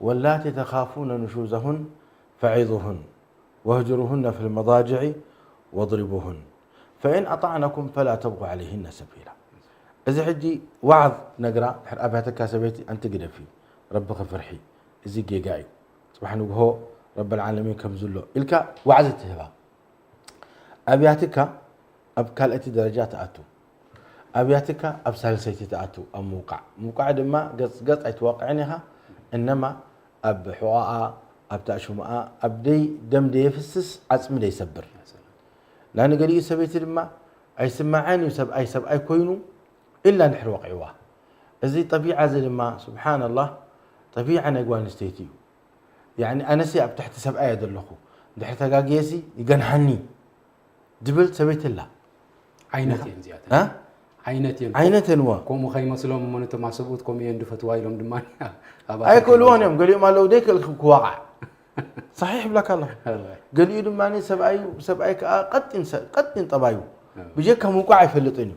واللاتي تخافون نشوزهن فعظوهن واهجروهن في المضاجع واضربوهن فإن أطعنكم فلا تبغوا عليهن سبيلا إذا حجي وعظ نقرأ دحر أبهتك سبيتي أنت قدفي ربك فرحي إذا جيجاي سبحانه هو رب العالمين كم زلوا إلك وعزتها أبياتك أبكالتي درجات أتو أبياتك أبسالسيتي تأتو أم موقع دما قص أتوقعنها إنما أب حواء أب تأشماء أبدي دم دي يفسس عصم دي يسبر لأن قال لي سبيت دما أي سمعاني وسب أي كوينو إلا نحر وقعوه إزي طبيعة زي ما سبحان الله طبيعة نجوان استيتيو يعني أنا سي أب تحت سب أي دلخو دحر تجاجيسي يجنحني دبلت سبيت الله عينتين زيادة ها عينتين وا كم خيمة سلام من أنت مع سبوت كم يندفت وايلهم دمان أي كلون يوم قال ما لو ديك الكواقع صحيح بلك الله قال يدوم ماني سبعي قد طبايو بيجيك موقع يفلطني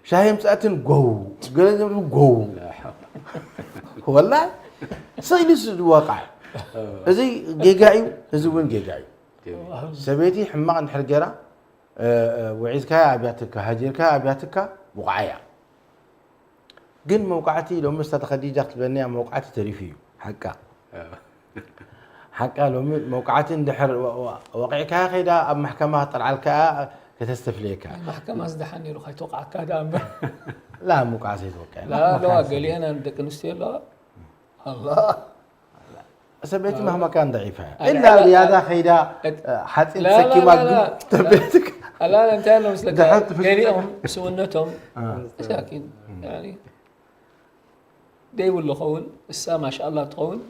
شايم ساعتين جو قال جو والله صيلس واقع زي جيجايو زي وين جيجايو سبيتي حماق نحرجرة وعيزك أبياتك هاجرك أبياتك وقعيا قل موقعتي لو مستر خديجة تبني موقعتي تريفيو حقا لو موقعتي ندحر وقعك خيدا أب محكمة طلع لك كتستفليك المحكمة أصدحني لو خي توقع كذا لا موقعتي توقع لا قال لي أنا بدك نستير لا الله سبيتي مهما كان ضعيفة إلا رياضة خيدا حتى تسكي ما تبيتك لا أنت أنا مسلك قاليهم سنتهم مساكين يعني داي ولا خون السا ما شاء الله تخون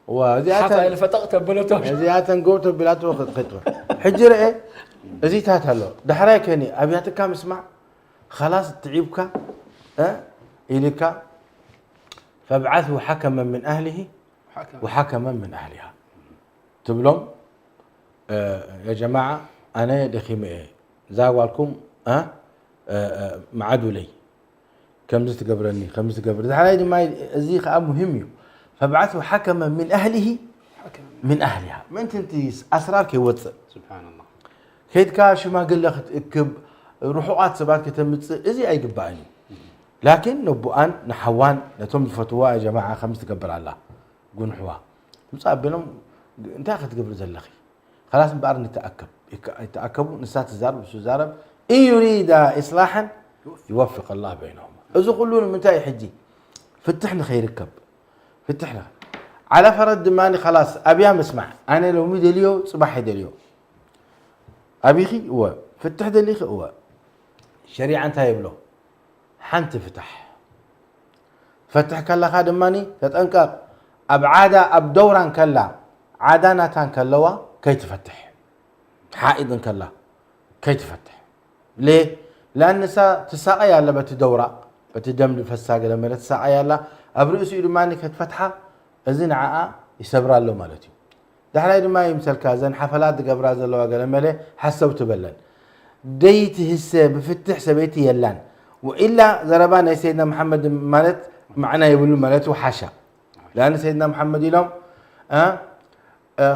وزيادة فتقت بلوتو زيادة نقول بلاتو خطوة حجر إيه زيت هات هلو دحراي كني أبياتك كام اسمع خلاص تعيبك إليك فابعثوا حكما من أهله وحكما من أهلها تبلم يا جماعة أنا دخيم إيه زاوالكم معدوا لي كم زت قبرني خمس قبر هذا ما زي خا مهم فبعثوا حكما من أهله من أهلها ما أنت أسرارك يوصل سبحان الله كيد كاش ما قل لك اكب روحوات سبات كتمت إزي أي قبعني لكن نبوان نحوان نتم الفتوى يا جماعة خمس قبر الله قون حوا مصاب بينهم انت اخذ قبل زلخي خلاص بقى يتأكبوا نسات الزارب وسوزارب إن يريد إصلاحا يوفق الله بينهم إذا قلون من تاي حجي فتحنا خير الكب فتحنا على فرد ماني خلاص أبيها مسمع أنا لو ميد اليوم صباح اليوم أبيخي هو فتح دليخ هو شريعة انتهي بلو حنت فتح كلا خادم ماني تتأنكر أبعادة أبدوران كلا عاداناتان كلوا كي تفتح حائضا كلا كي تفتح ليه؟ لأن تساقي على بتدورة بتدم الفساق لما تساقي على أبرئس يدو ماني كتفتحة إذن عاء يسبر له مالتي دحنا يدو ما يمثل كازن حفلات قبراز الله وقال مالي حسو تبلن ديت هسه بفتح سبيتي يلان وإلا زربان سيدنا محمد مالت معنا يقولوا مالت وحاشا لأن سيدنا محمد لهم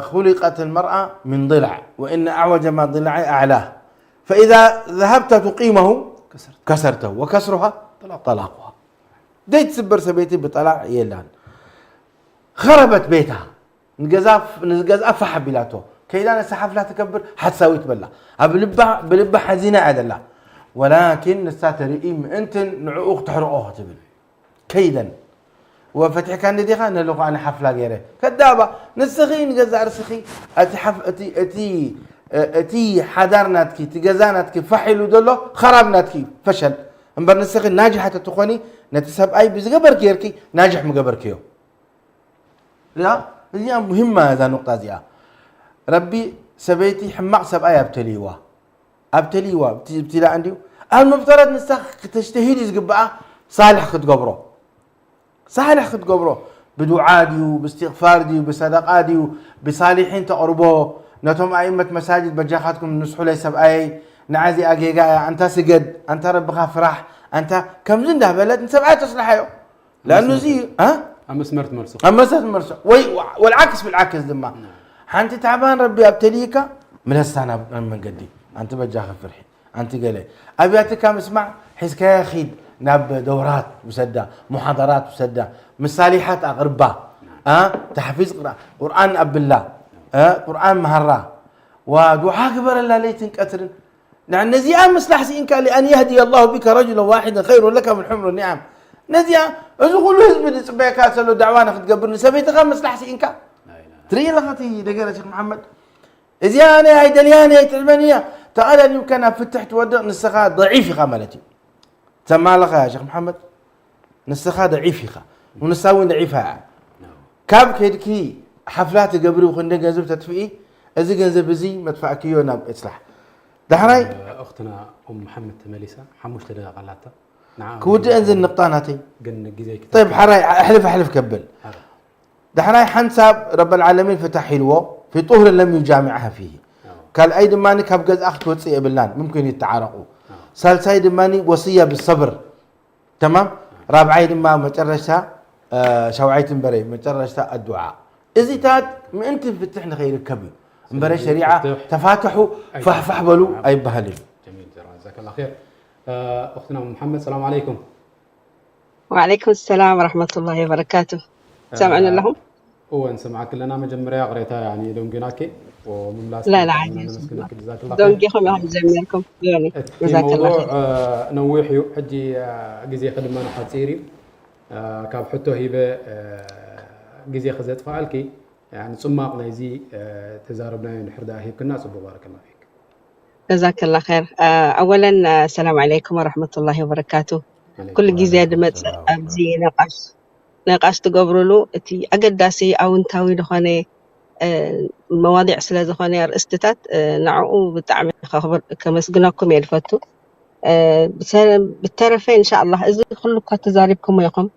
خلقت المرأة من ضلع وإن أعوج ما ضلع أعلاه فإذا ذهبت تقيمه كسرته وكسرها طلاقها ديت سبر سبيتي بطلع يلان خربت بيتها نجزاف فحبلاته كيدان السحف لا تكبر حتساوي تبلع بلبها حزينة عدلا ولكن نستاترئيم أنت نعوق تحرقوها تبل كيدا وفتح كان دي خان لو انا حفله غيره كدابه نسخي نجزع رسخي اتي حضرناتكي تجزاناتكي فحلو دلو خربناتكي فشل امبر نسخي ناجحه تخوني نتسب اي بزغبر كيركي ناجح مغبركيو لا هي مهمه هذا النقطه دي ربي سبيتي حماق سب اي ابتليوا ابتلاء عندي المفترض نسخ تجتهد يزقبعه صالح تقبره صالح خد قبره بدعاء ديو باستغفار ديو بصدقة ديو بصالحين تقربو نتوم أئمة مساجد بجاخاتكم نصحوا لي سبأي نعزي أجيجا أنت سجد أنت ربك فرح أنت كم زنده بلد سبأي تصلحه لأنه زي مسمرت مرسو مسمرت مرسو والعكس بالعكس دما حنتي تعبان ربي أبتليك من السنة من قدي أنت بجاخ فرحي أنت قالي أبياتك كم اسمع حسك يا أخي ناب دورات مسدة محاضرات مسدة مصالحات أغرباء تحفيز قرآن أب الله قرآن مهرة ودعاء كبر الله ليتن كثر لأن نزيان مصلح سينك لأن يهدي الله بك رجلا واحدا خير لك من حمر النعم نزيان أزغل حزب بيكات له دعوانا تقبرني سبيتك مصلح سينك تري لغتي دقيقة شيخ محمد إزيانة هاي دليانة هاي تلمانية تعال أن يمكن أفتح تودع نسخة ضعيف خاملتي سمع لك يا شيخ محمد نسخة ضعيف ونساوي ضعيفها كاب كيدكي حفلات قبري وخلنا جنزب تدفئي إذا جنزب زي مدفع كيو ناب إصلاح دحراي أختنا محمد مليسة حموش تلقى قلاتها نعم كود أنزل نقطاناتي قلنا جزيك طيب حراي أحلف كبل دحراي حنساب رب العالمين فتح حلوه في طهر لم يجامعها فيه قال أيد ماني كاب جز أخت وتصي بلان ممكن يتعارقوا ثالث أيد ماني وصية بالصبر تمام رابع أيد ما مترشها شوعية بري مترشها الدعاء إذا تاد ما أنت فتحنا خير كبي مبري شريعة تفاتحوا فحبلوا أي بهلل جميل جزاك الله خير أختنا محمد السلام عليكم وعليكم السلام ورحمة الله وبركاته سامعنا لهم هو نسمعك لنا مجمريا قريتها يعني دونجيناكي ومن لا عادي دونجيكم يا مجمركم يعني جزاك الله خير نويحيو حجي جزي خدمنا حتصيري كاب حتى هيبه جزي خزت فعلكي يعني صماق نايزي تزاربنا نحردا هيك الناس بارك الله فيك جزاك الله خير اولا السلام عليكم ورحمة الله وبركاته كل جزي دمت ابزي نقاش تقبرلو تي اقداسي او انتاوي دخاني مواضيع سلا زخاني ارستتات نعو بتعمل خبر كمسجناكم يلفتو بالترفين ان شاء الله اذا كلكم تزاربكم ويقوم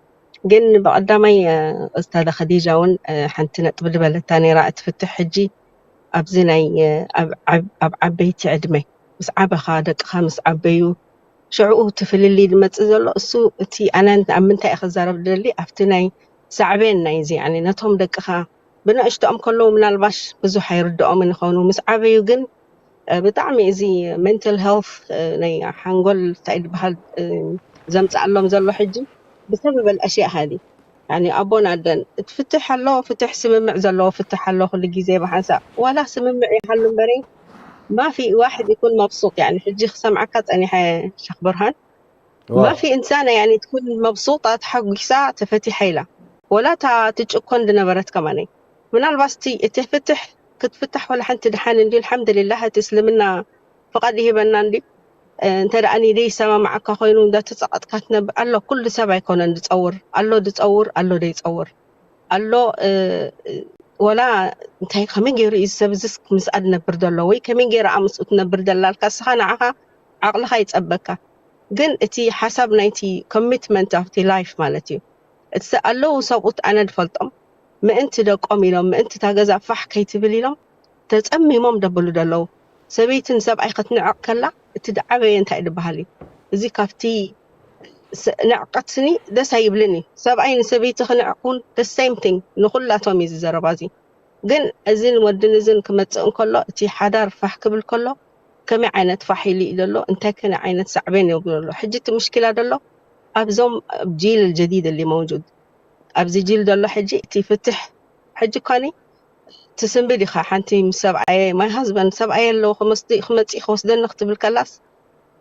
جن بقدامي استاذة خديجة ون حنتنا تبدل بالتاني رأت فتح حجي ابزناي عبيتي عدمي بس عبا خادق خامس عبيو شعوه تفل اللي دمتزلو السو تي انا امنتي اخذ زارب دلي افتناي سعبين نايزي يعني نتهم دقخا بنا اشتقم كله من الباش بزو حيردقو من خونو مس عبيو جن بطعمي زي mental health ناي حنقول تعيد بحال زمت علم زلو حجي بسبب الاشياء هذه يعني ابونا دن تفتح الله فتح سممع زلو فتح الله كل جزء بحساب ولا سممع يحل بري ما في واحد يكون مبسوط يعني حجي سمعك اني شخبرهن ما في انسانه يعني تكون مبسوطه تحق ساعه تفتح حيله ولا تجكون دنبرت كمان من الباستي تفتح كتفتح ولا حنت دحان ندي الحمد لله تسلمنا فقد هبنا ندي انت راني دي سما معك خوينو دا تسقط كاتنب الله كل سبع يكون ندصور الله دصور الله دي يصور الله ولا انت كمين غير يسبزس مسعد نبر دلو وي كمين غير امسوت نبر دلال كسخنا عقلها يصبك ግን እቲ ሓሳብ ናይቲ ኮሚትመንት ኣብቲ ላይፍ ማለት እዩ እቲ ኣለዉ ሰብኡት ኣነ ድፈልጦም ምእንቲ ደቆም ኢሎም ምእንቲ ታገዛ ፋሕ ከይትብል ኢሎም ተፀሚሞም ደብሉ ደለዉ ሰበይትን ሰብኣይ ክትንዕቕ ከላ እቲ ደዓበየ እንታይ ድበሃል እዩ እዚ ካብቲ ንዕቀትኒ ደስ ኣይብልኒ ሰብኣይ ንሰበይቲ ክንዕቁን the same thing ንኩላቶም እዩ ዝዘረባ እዚ ግን እዝን ወድን እዝን ክመፅእ እንከሎ እቲ ሓዳር ፋሕ ክብል ከሎ كم عينت فحيلي دلو انت كان عينت صعبين يقولوا له حجت مشكله دلو ابزوم الجيل الجديد اللي موجود ابزي جيل دلو حجي تفتح حجي كاني تسنبلي خا حنتي مسبعي ماي هازبند سبعي لو خمسي خوسدن نكتب الكلاس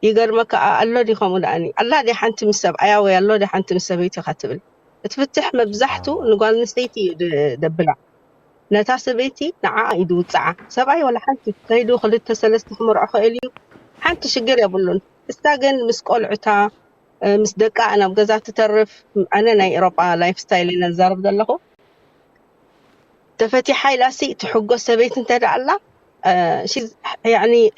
يقرمك الله دي خموداني الله دي حنتي مسبعي ويا الله دي حنتي مسبيتي خاتبل تفتح مبزحته نقول نسيتي دبلع نتا سبيتي نعا يدو صعا سبعي ولا حنتي كيدو خلت ثلاثه مرعو خيليو حنتي شجر يبلون استاغن مسقول عتا مسدقا انا بغزا تترف انا ناي اوروبا لايف ستايل نزارب دلخو تفتي حيلاسي تحقو سبيت انت الله شي يعني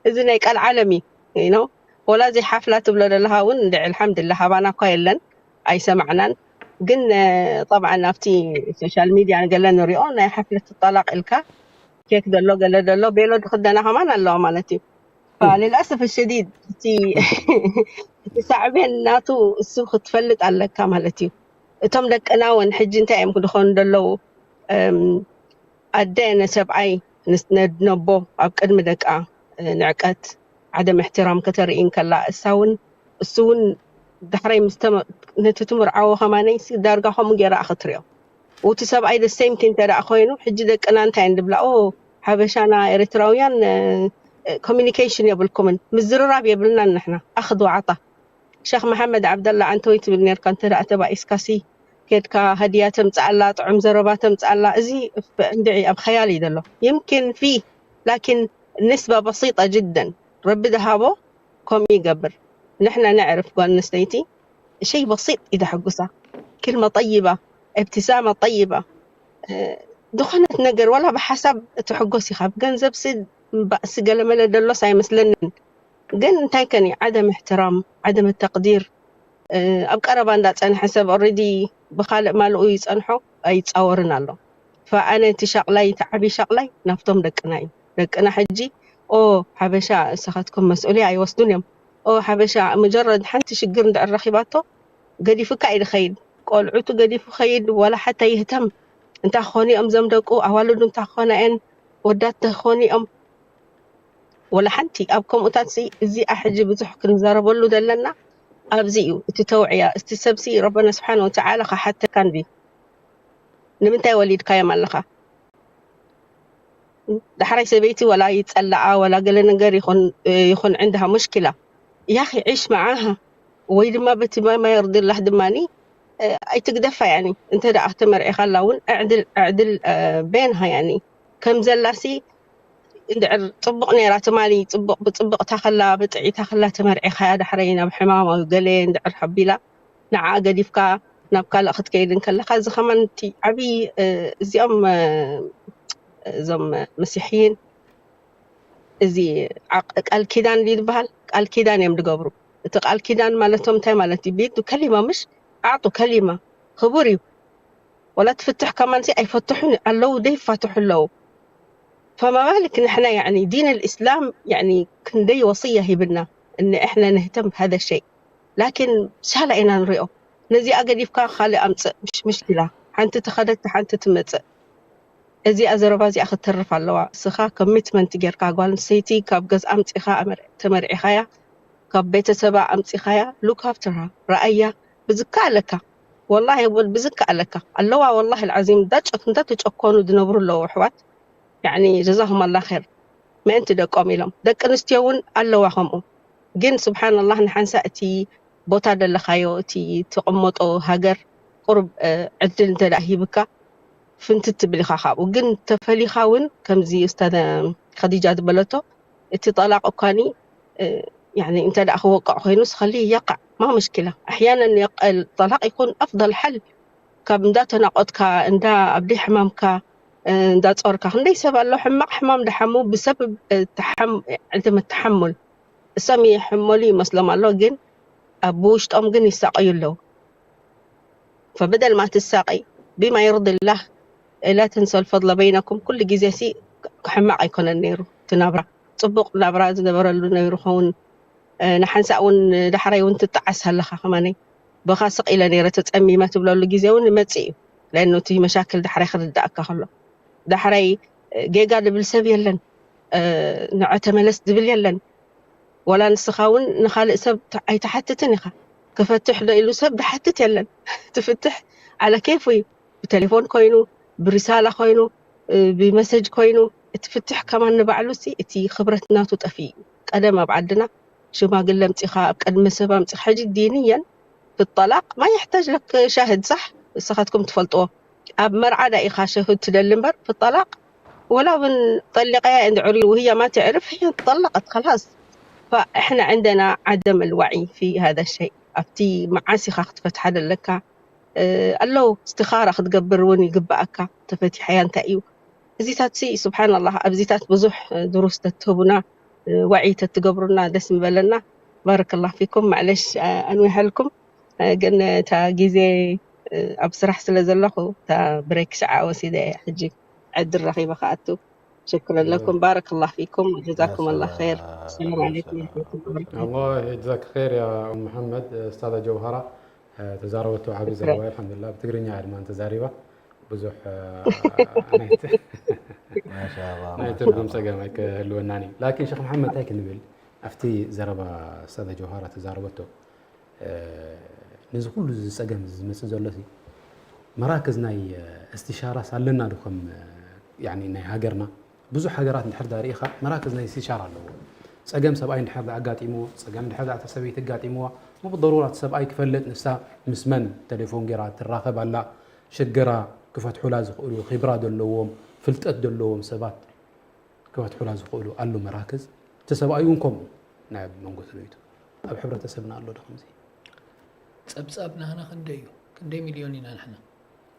اذن قال عالمي you know ولا زي حفلات بلد لها ون الحمد لله بانا كايلن اي سمعنان قن طبعا افتي سوشيال ميديا أنا قال لنا ريون حفلة الطلاق إلكا كيك دلو قال دلو بيلو خدنا كمان الله مالتي فللأسف الشديد تي صعبين ناتو السوق تفلت على كاملتي تم لك أنا ونحج انت يمكن دخون دلو أدينا سبعي نبو أبقد مدقع نعقات عدم احترام كترين كلا السون دحري مستمع نتتمر عو خماني دارجا هم جرا أخطريو وتسبعي the same thing ترى أخوينو حج دك أنا أنت عند بلا أو حبشانا إريتراويان communication يبلكم مزرورة بيبلنا نحنا أخذ وعطى شيخ محمد عبد الله عن تويت بالنير كان ترى أتبع إسكاسي كيد كهديات متعلقة طعم زربات متعلقة زي عندي بخيالي دلو يمكن فيه لكن نسبة بسيطة جدا رب دهابو كم يقبر نحنا نعرف قال نستيتي شيء بسيط إذا حقصه كلمة طيبة ابتسامة طيبة دخنت نقر ولا بحسب تحقصي خاب جنزب سد بأس قال ملا دلو ساي مثلن جن تايكني عدم احترام عدم التقدير أبقى ربان دات أنا حسب already بخالق مالو يتصنحو يتصورنا له فأنا تشغلي تعبي شغلي نفتهم دقنا حجي أو حبشا سخاتكم مسؤولية يوصلون أو حبشا مجرد حنت شقرن دع الرخيباتو قد يفك عيد خيد قول عتو قد يفك خيد ولا حتى يهتم انت أخوني أم زمدقو أولو انت أخونا إن ودات تخوني أم ولا حنتي أبكم أتاتسي زي أحجي بزحك نزارب له دلنا أبزيو تتوعية استسبسي ربنا سبحانه وتعالى حتى كان بي نمنتي وليد كايا مالخا دحري سبيتي ولا يتسلع ولا قال نقر يخون عندها مشكلة يا أخي عيش معاها وإذا ما بتي ما يرضي الله دماني أي تقدفها يعني أنت دا أهتمر إخلاون أعدل بينها يعني كم زلاسي ندعر طبق نيرات مالي طبق تخلا بتعي تخلا تمرعي خياد حرينا بحمامة وقالين ندعر حبيلا نعا قد يفكا نبكا لأخذ كيدن كلا خاز خمان تي عبي زم مسيحيين زي الكيدان اللي بهال الكيدان يمدقبرو تقال كيدان مالتهم تاي مالتي بيدو كلمة مش أعطوا كلمة خبري ولا تفتح كمان سي أي فتحون اللو دي فتح اللو فما بالك نحن يعني دين الإسلام يعني كن دي وصية هبنا إن إحنا نهتم بهذا الشيء لكن سهل إنا نريئه نزي أقل يفكا خالي أمس مش مشكلة حانت تخدت حانت تمت أزي أزربازي أخذ ترف على اللواء سخا كميتمنت جيركا قوال سيتي كاب جز أمتي خا تمرعي خايا كاب بيت سبع أمتي خايا look after her رأيها بزكاء لك والله يقول بزكاء لك اللواء والله العظيم داتش أكونوا دنبرو اللواء حوات يعني جزاهم الله خير ما أنت دقوم لهم دق نستيون اللواء هم جن سبحان الله نحن سأتي بوتا دل خايو تي تقمط أو هاجر قرب عدل تلاهي بك فنت تبلي خاخاب وجن تفلي خاون كم زي أستاذ خديجة بلوتو اتطلاق أكاني يعني أنت لا أخو وقع خينوس خليه يقع ما مشكلة أحيانا الطلاق يكون أفضل حل كابندا تناقض كأندا أبدي حمام دا تصورك هندي سبب له حمام دحمو بسبب عدم التحمل سامي حمولي مسلم الله جن أبوش تأم جن يساقي له فبدل ما تساقي بما يرضي الله لا تنسوا الفضل بينكم كل جزاسي حماق يكون النيرو تنابرا طبق نابرا تدبر النيرو خون نحن سأون دحري وانت تعس هلخا خماني بخاسق إلى نيرة تتأمي ما تبلو له جزاون ما تسيو لأنه تي مشاكل دحري خد داك خلا دحري جيجا بالسب يلن نعتملس دبل يلن ولا نسخاون نخالق سب أي تحتتني خا كفتح له إلو سب حتت يلن تفتح على كيفي بتليفون كوينو برسالة كوينو بمسج كوينو تفتح كمان نبعلوسي تي خبرتنا تطفي قدم بعدنا شو ما قل لم تخاب قدم سبا حاجة دينيا في الطلاق ما يحتاج لك شاهد صح سخاتكم تفلطوه أب مرعى لا إخا شهد تدلمبر في الطلاق ولا بنطلقها عند عري وهي ما تعرف هي طلقت خلاص فإحنا عندنا عدم الوعي في هذا الشيء أفتي معاسي خاخت فتح لك الله استخارة تقبر وني قبأك تفتي حيان تأيو زيتات سي سبحان الله أبزيتات بزح دروس تتهبنا وعي تتقبرنا دسم بلنا بارك الله فيكم معلش أنوي حلكم قلنا تاجيزي أبصرح سلازلخو تا بريك ساعة وسيدة حجي عد الرخيبة خاطو. شكرا لكم، بارك الله فيكم وجزاكم الله خير. السلام عليكم ورحمة الله وبركاته. الله يجزاك خير يا أم محمد. أستاذة جوهرة تزاربتو عبد الزواج الحمد لله بتقريني عاد ما أنت زاربة بزح نايت ما شاء الله نايت ترقم سجامك الوناني. لكن شيخ محمد هيك نقول أفتي زربة أستاذة جوهرة تزاربتو نزل كل سجام مسجلتي مراكزنا استشارة سالنا لكم يعني نهي هاجرنا بزح حاجرات نحر تاريخها مراكزنا استشارة له سجام سبعين نحر عقات إمو سجام نحر عت سبعين تجات إمو مو بالضرورة سبعي كفلت نسا مسمن تليفون جرات الراقب على شجرة كفت حلاز يقولوا خبرات دلوهم فلتت دلوهم سبات كفت حلاز يقولوا قالوا مراكز تسبعيونكم نعم منقول ليتو أب حبرة تسبنا الله دخمزي صبنا هنا كندي مليونين نحن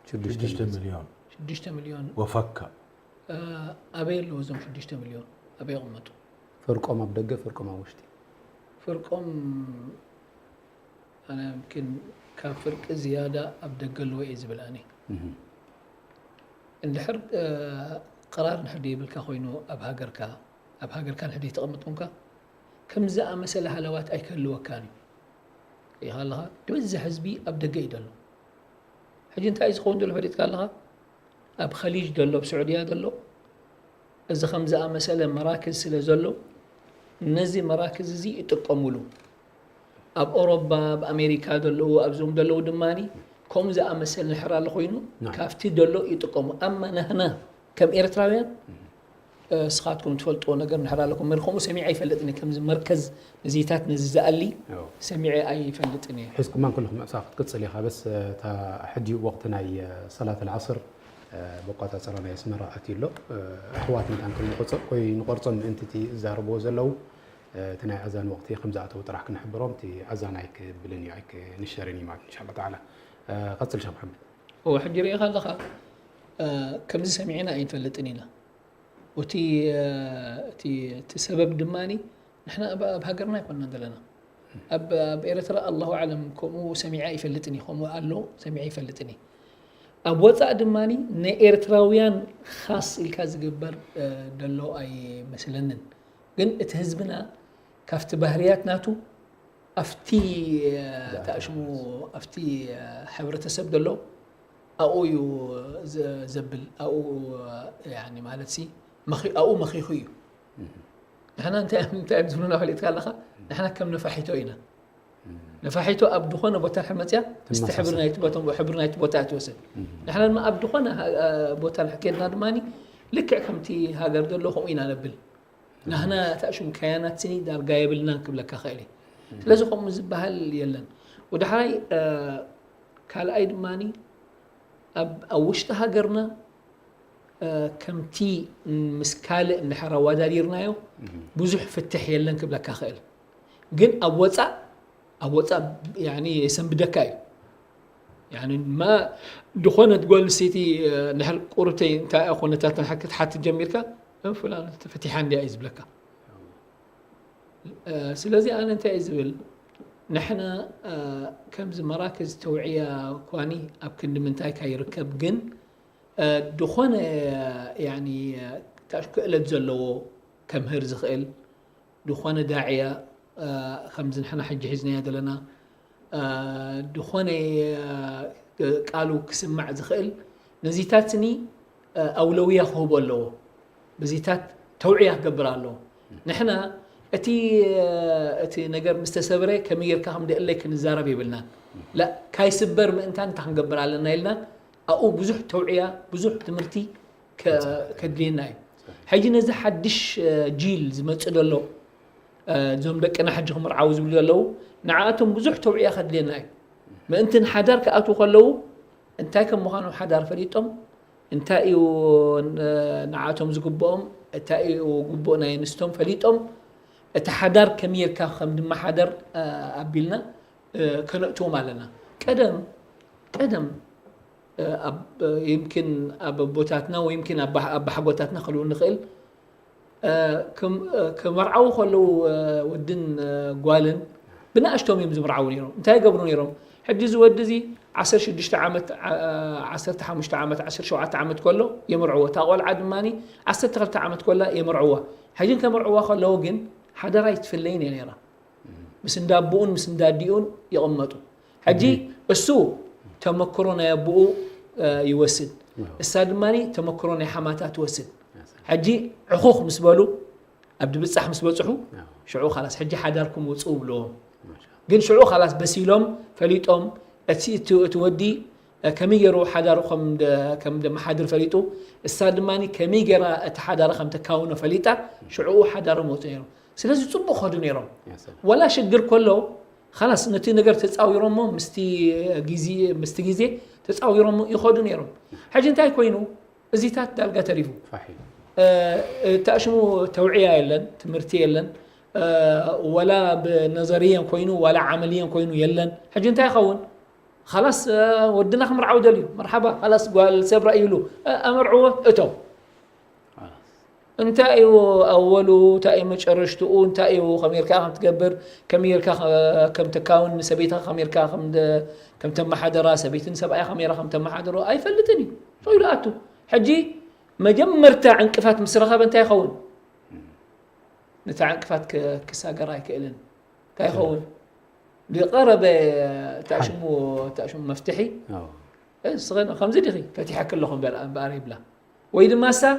6 مليون 6 مليون وفكا أبي اللوزم 6 مليون أبي غمتو فرقهم أبدقة فرقهم أوشتي فرقهم أنا يمكن كفرق زيادة أبدقة الوئيز بالآني إن حرق قرار نحدي بالكاخوينو أبهاجر كان حدي تقمطونك كم زاء مسألة هلوات أي كل وكاني إيه هالها توزع حزبي أبدقة يدلو حجي أنت عايز خون دلو فريد قال لها أب خليج دلو بسعودية دلو إذا خمسة مسألة مراكز سلزلو نزي مراكز زي يتقملو أب أوروبا بأمريكا دلو أب زوم دلو دماني كم زاء مسألة الحرال لخوينو كافتي دلو يتقمو أما نهنا كم إيرتراويان سخاتكم تفلتوا نقر نحرال لكم مرخوم سميعي فلتني كم مركز نزيتات نززقلي سميعي أي فلتني حسكم ما كلهم ساقط قصة ليها بس تا حدي وقتنا صلاة العصر بقاطع صرنا اسمه رأتي له أحواتنا عن كل نقطة كوي نقطة من أنتي زاربو زلوا تناي أذان وقتي 5 وطرح كنا حبرهم تي أذان عيك بلني عيك نشرني معك إن شاء الله تعالى قصة شاب محمد هو حجري خلها كم سمعنا أي فلتنينا وتي تسبب دماني نحن بهاجرنا يكون عندنا أب إيرترا الله أعلم كم سمعي فلتني خم قال له سمعي فلتني أبوات دماني نإيرتراويان خاص الكاز جبر دلو أي مثلاً جن تهزبنا كافت بهريات ناتو أفتي تأشمو أفتي حبرة تسب دلو أو زبل أو يعني مالتي مخي خيو نحن أنت أبزمنا في الإتكال نحن كم نفحيتو نفحيتو أبدخونا بوتا حمتيا استحبرنا يتبوتهم وحبرنا يتبوتا توسل نحن ما أبدخونا بوتا الحكينا دماني لك كمتي هاجر دلو خوينا نبل نحن تأشم كيانات سني دار جايبلنا قبلك خيلي لازم خم زبهال يلن ودحراي كال أيد ماني أوشت هاجرنا كمتي مسكال نحرا وداريرنايو بزح فتح يلن قبلك خيل جن أوصى يعني يسم بدكاي يعني ما دخلنا تقول سيتي نحر قرتين تا أخونا تاتن حكت حتى جميلك فلان فتح عندي أيز بلكا سلازي أنا أنت أيزبل نحن كم مراكز توعية كواني أبكن من تاي كاي ركب جن دخلنا يعني تأشكل تزلوا كم هرز خيل دخلنا داعية خمس نحن حج حزنا لنا دخوني قالوا كسمع زخيل نزيتاتني أولوية خوب له بزيتات توعية قبر له نحن أتي نجار مستسبرة كمير كهم دي اللي كنزارة بيبلنا لا كاي سبر ما أنت هنقبر على نايلنا أو بزح توعية بزح تمرتي كدلينا حيجي نزح حدش جيل زي ما تقول له زوم دك أنا حجهم رعاوز بلي له نعاتهم بزح توعية أخذ لنا ما أنت حدار كأتو خلوا أنت كم مخانو حدار فريتهم أنت نعاتهم زقبهم أنت وقبونا ينستهم فريتهم أتحدار كمير كخم دم حدر أبيلنا كنقتهم علينا قدم يمكن أب بوتاتنا ويمكن أب حبوتاتنا خلونا نخيل كمرعو خلوا ودن قوالن بناقشتهم يمزم رعونيرهم انتهي قبرونيرهم حجز ودزي 16 عامت 15 عامت 17 عامت كله يمرعوه تقول عاد ماني 12 عامت كله يمرعوه حاجين كمرعوه خلوه جن حدا رايت في اللين يعني راه مس ندابون مس نداديون يقمطوا حجي السو تمكرونا يبؤوا يوسد الساد ماني تمكرونا حماتات توسد حجي عخوخ مسبلو ابد بصح مسبصحو شعو خلاص حجي حداركم وصو بلو ግን شعو خلاص بسيلهم فليطهم اتي تودي كمي يرو حدارو كم محاضر فليطو الساد ماني كمي يرا اتحدار خم تكاونه فليطا شعو حدارو موتيرو ስለዚህ ጽቡቕ ኸዱ ነይሮም ወላ ሽግር ኮሎ خلاص ነቲ ነገር ተጻዊሮም ምስቲ ጊዜ ተጻዊሮም ይኸዱ ነይሮም ሕጂ እንታይ ኮይኑ እዚታት ዳልጋ ተሪፉ ተኣሽሙ ተውዕያ የለን ትምህርቲ የለን ወላ ብነዘርያን ኮይኑ ወላ ዓመልያን ኮይኑ የለን ሕጂ እንታይ ይኸውን خلاص ودنا خمرعو دليو مرحبا خلاص قال سبرا يلو امرعوه اتو انت ايو اولو تاي مشرشتو انت ايو خميركا خم تقبر كميركا كم تكاون سبيتها خميركا كم تم حدرا سبيتن سبعي خميره خم تم حدرا اي فلتني طيلاتو حجي مجمرتا عنقفات مسرخه بنتاي خون نتا عنقفات كساقراي كيلن تاي خون لقرب تاشمو مفتحي صغير خمسة دقيقة فتحها كلهم باريب لا وإذا ما سا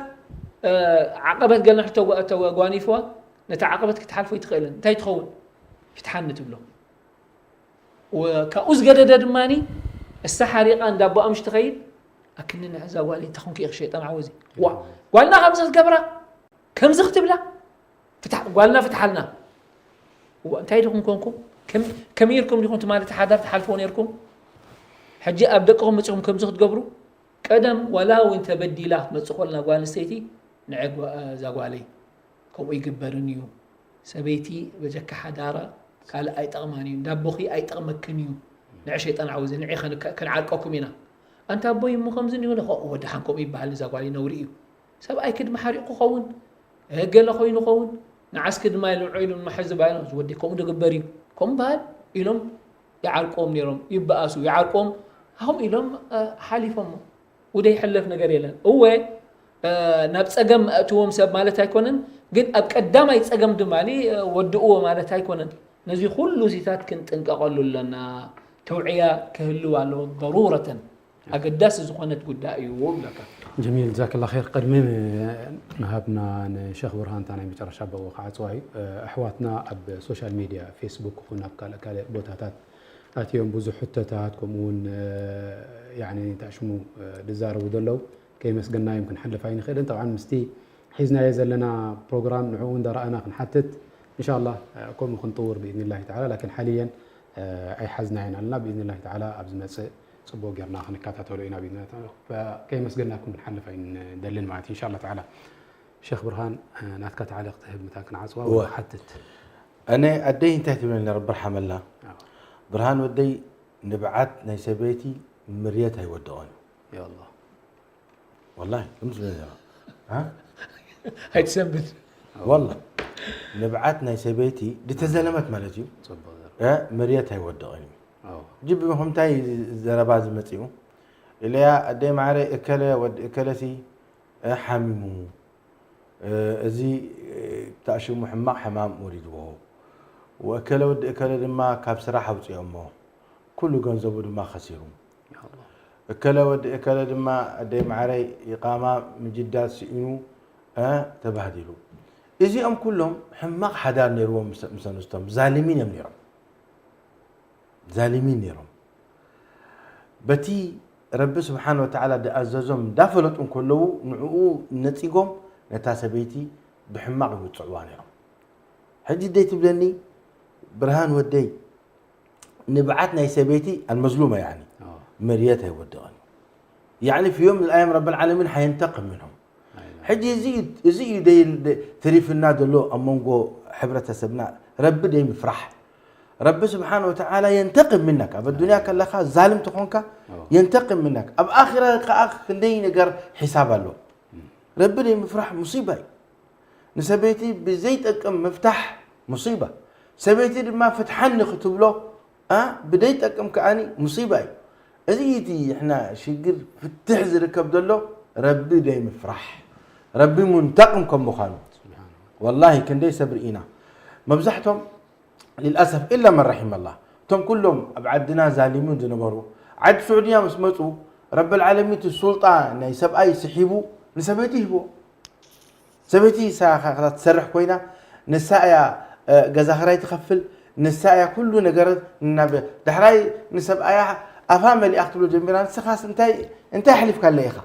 عقبت قالنا حتى قوانيفوا نتعقبت كتحالفوا يتخيلن تاي تخون فتحان تبلو وكأوز قدد دماني السحريقة عند أبو أمش تخيل أكننا عزاوالي تخون كي الشيطان عوزي قالنا خمسة قبرة كم زخت بلا قالنا فتحلنا وانتهي لكم كونكم كم يركم لكم تمالي تحادر تحالفون يركم حجي أبدأكم متصهم كم زخت قبرو قدم ولا وانت بديلات متصخولنا قوال السيتي نعق زاقوالي كم يقبرنيو سبيتي بجك حدارة قال أي تغمانيو دابوخي أي تغمكنيو نع شيطان عوزي نعي كان عارقوكم هنا أنت أبوي مو خمزنيو لخو ودحانكم يبهال زاقوالي نوريو سب أي كد محارقو خون قال لخوينو خون نعس كد ما يلعينو المحزب عينو وديكم دقبريو كم بال إلهم يعارقوم نيرهم يبقاسو يعارقوم هم إلهم حالفهم وده يحلف نجار يلن هو نبص أجمع توم سب مالت هيكونن قد أبقدام يتصجم دماني ودقوه مالت هيكونن نزي كل زيتات كنت إنك قالوا لنا توعية كهلو على ضرورة أقداس زخانة قدائي وبلك جميل جزاك الله خير قدمي نهبنا شيخ برهان تاني بجرى شاب وقعت واي أحواتنا بالسوشيال ميديا فيسبوك وخونا بكالة بوتاتات آتيهم بوزو حتتات كمون يعني تعشمو دزار ودلو كي مسقنا يمكن حل فاين خير طبعا مستي حيزنا يزل لنا بروجرام نعون درأنا نحتت إن شاء الله كل نطور بإذن الله تعالى لكن حاليا أي حزنا عين لنا بإذن الله تعالى أبزمت صبوا جرنا خنكاتات ولينا بإذن الله تعالى فكي مسقنا كن حل فاين دلل معتي إن شاء الله تعالى شيخ برهان ناتك تعلق تهب متاكن عصوا وحتت أنا أدي انتهت من رب رحم الله برهان ودي نبعت نيسبيتي مريتها يودعوني يا الله والله ها هاي تثبت والله نبعت نيسبيتي دي تزلمت مالتي مريتها يودعوني جيب بهم تاي زرباز متيو إليا أدي معري إكلة ود إكلتي حميمو زي تأشو محمق حمام أريد وهو وأكله ود أكله دما كاب صراحة وتيامه كله جنزبه دما خسيرهم أكله ود أكله دما أدي معري إقامة من جدات سئنو تبهدلوا إذا أم كلهم حمق حدار نيرهم مسنستم ظالمين يمنيرهم ظالمين نيرهم بتي رب سبحانه وتعالى أززهم دافلتهم كله نعو نتيجهم نتاسبيتي بحمق وتصعوانهم حجي ديت بلني برهان ودي نبعتنا يسبيتي المظلومة يعني مريتها يودعني يعني في يوم من الأيام رب العالمين حينتقم منهم حجي يزيد تريف النادي له أمونجو حبرة سبنا رب دي مفرح رب سبحانه وتعالى ينتقم منك أب الدنيا كلها ظالم تخونك ينتقم منك أب آخر خليني نقر حساب له رب دي مفرح مصيبة نسبيتي بزيت أكم مفتاح مصيبة سبيتي ما فتحني خطب له بديت أكم كأني مصيبة أزيدي إحنا شجر فتح زركب دلو ربي دايم فرح ربي منتقم كم مخالو والله كان دي سبرئينا مبزحتهم للأسف إلا من رحم الله تم كلهم أبعدنا ظالمون جنبرو عد سعودية مسمتو رب العالمين السلطة نيسب أي سحيبو نسبتيه بو سبتي ساخات تسرح كوينا نسايا جزاخراي تخفل نسايا كله نجرد نبي دحراي نسب أيها أفهم اللي أختلو جنبنا نسخاس انتي حلف كان ليخا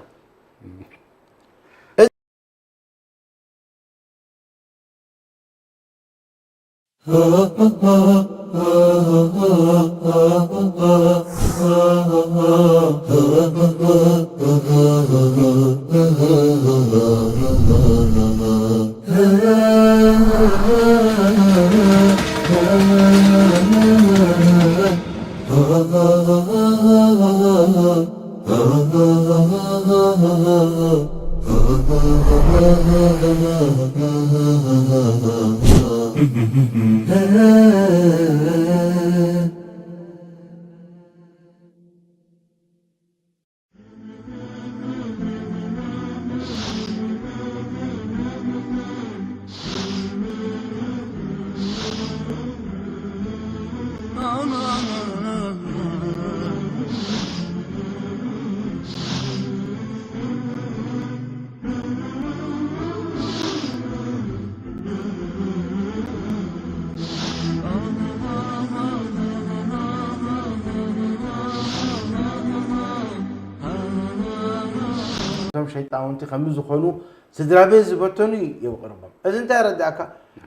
شيطان وانت خميز خلو سدرابيز زبطوني يقربهم إذا انت ردعك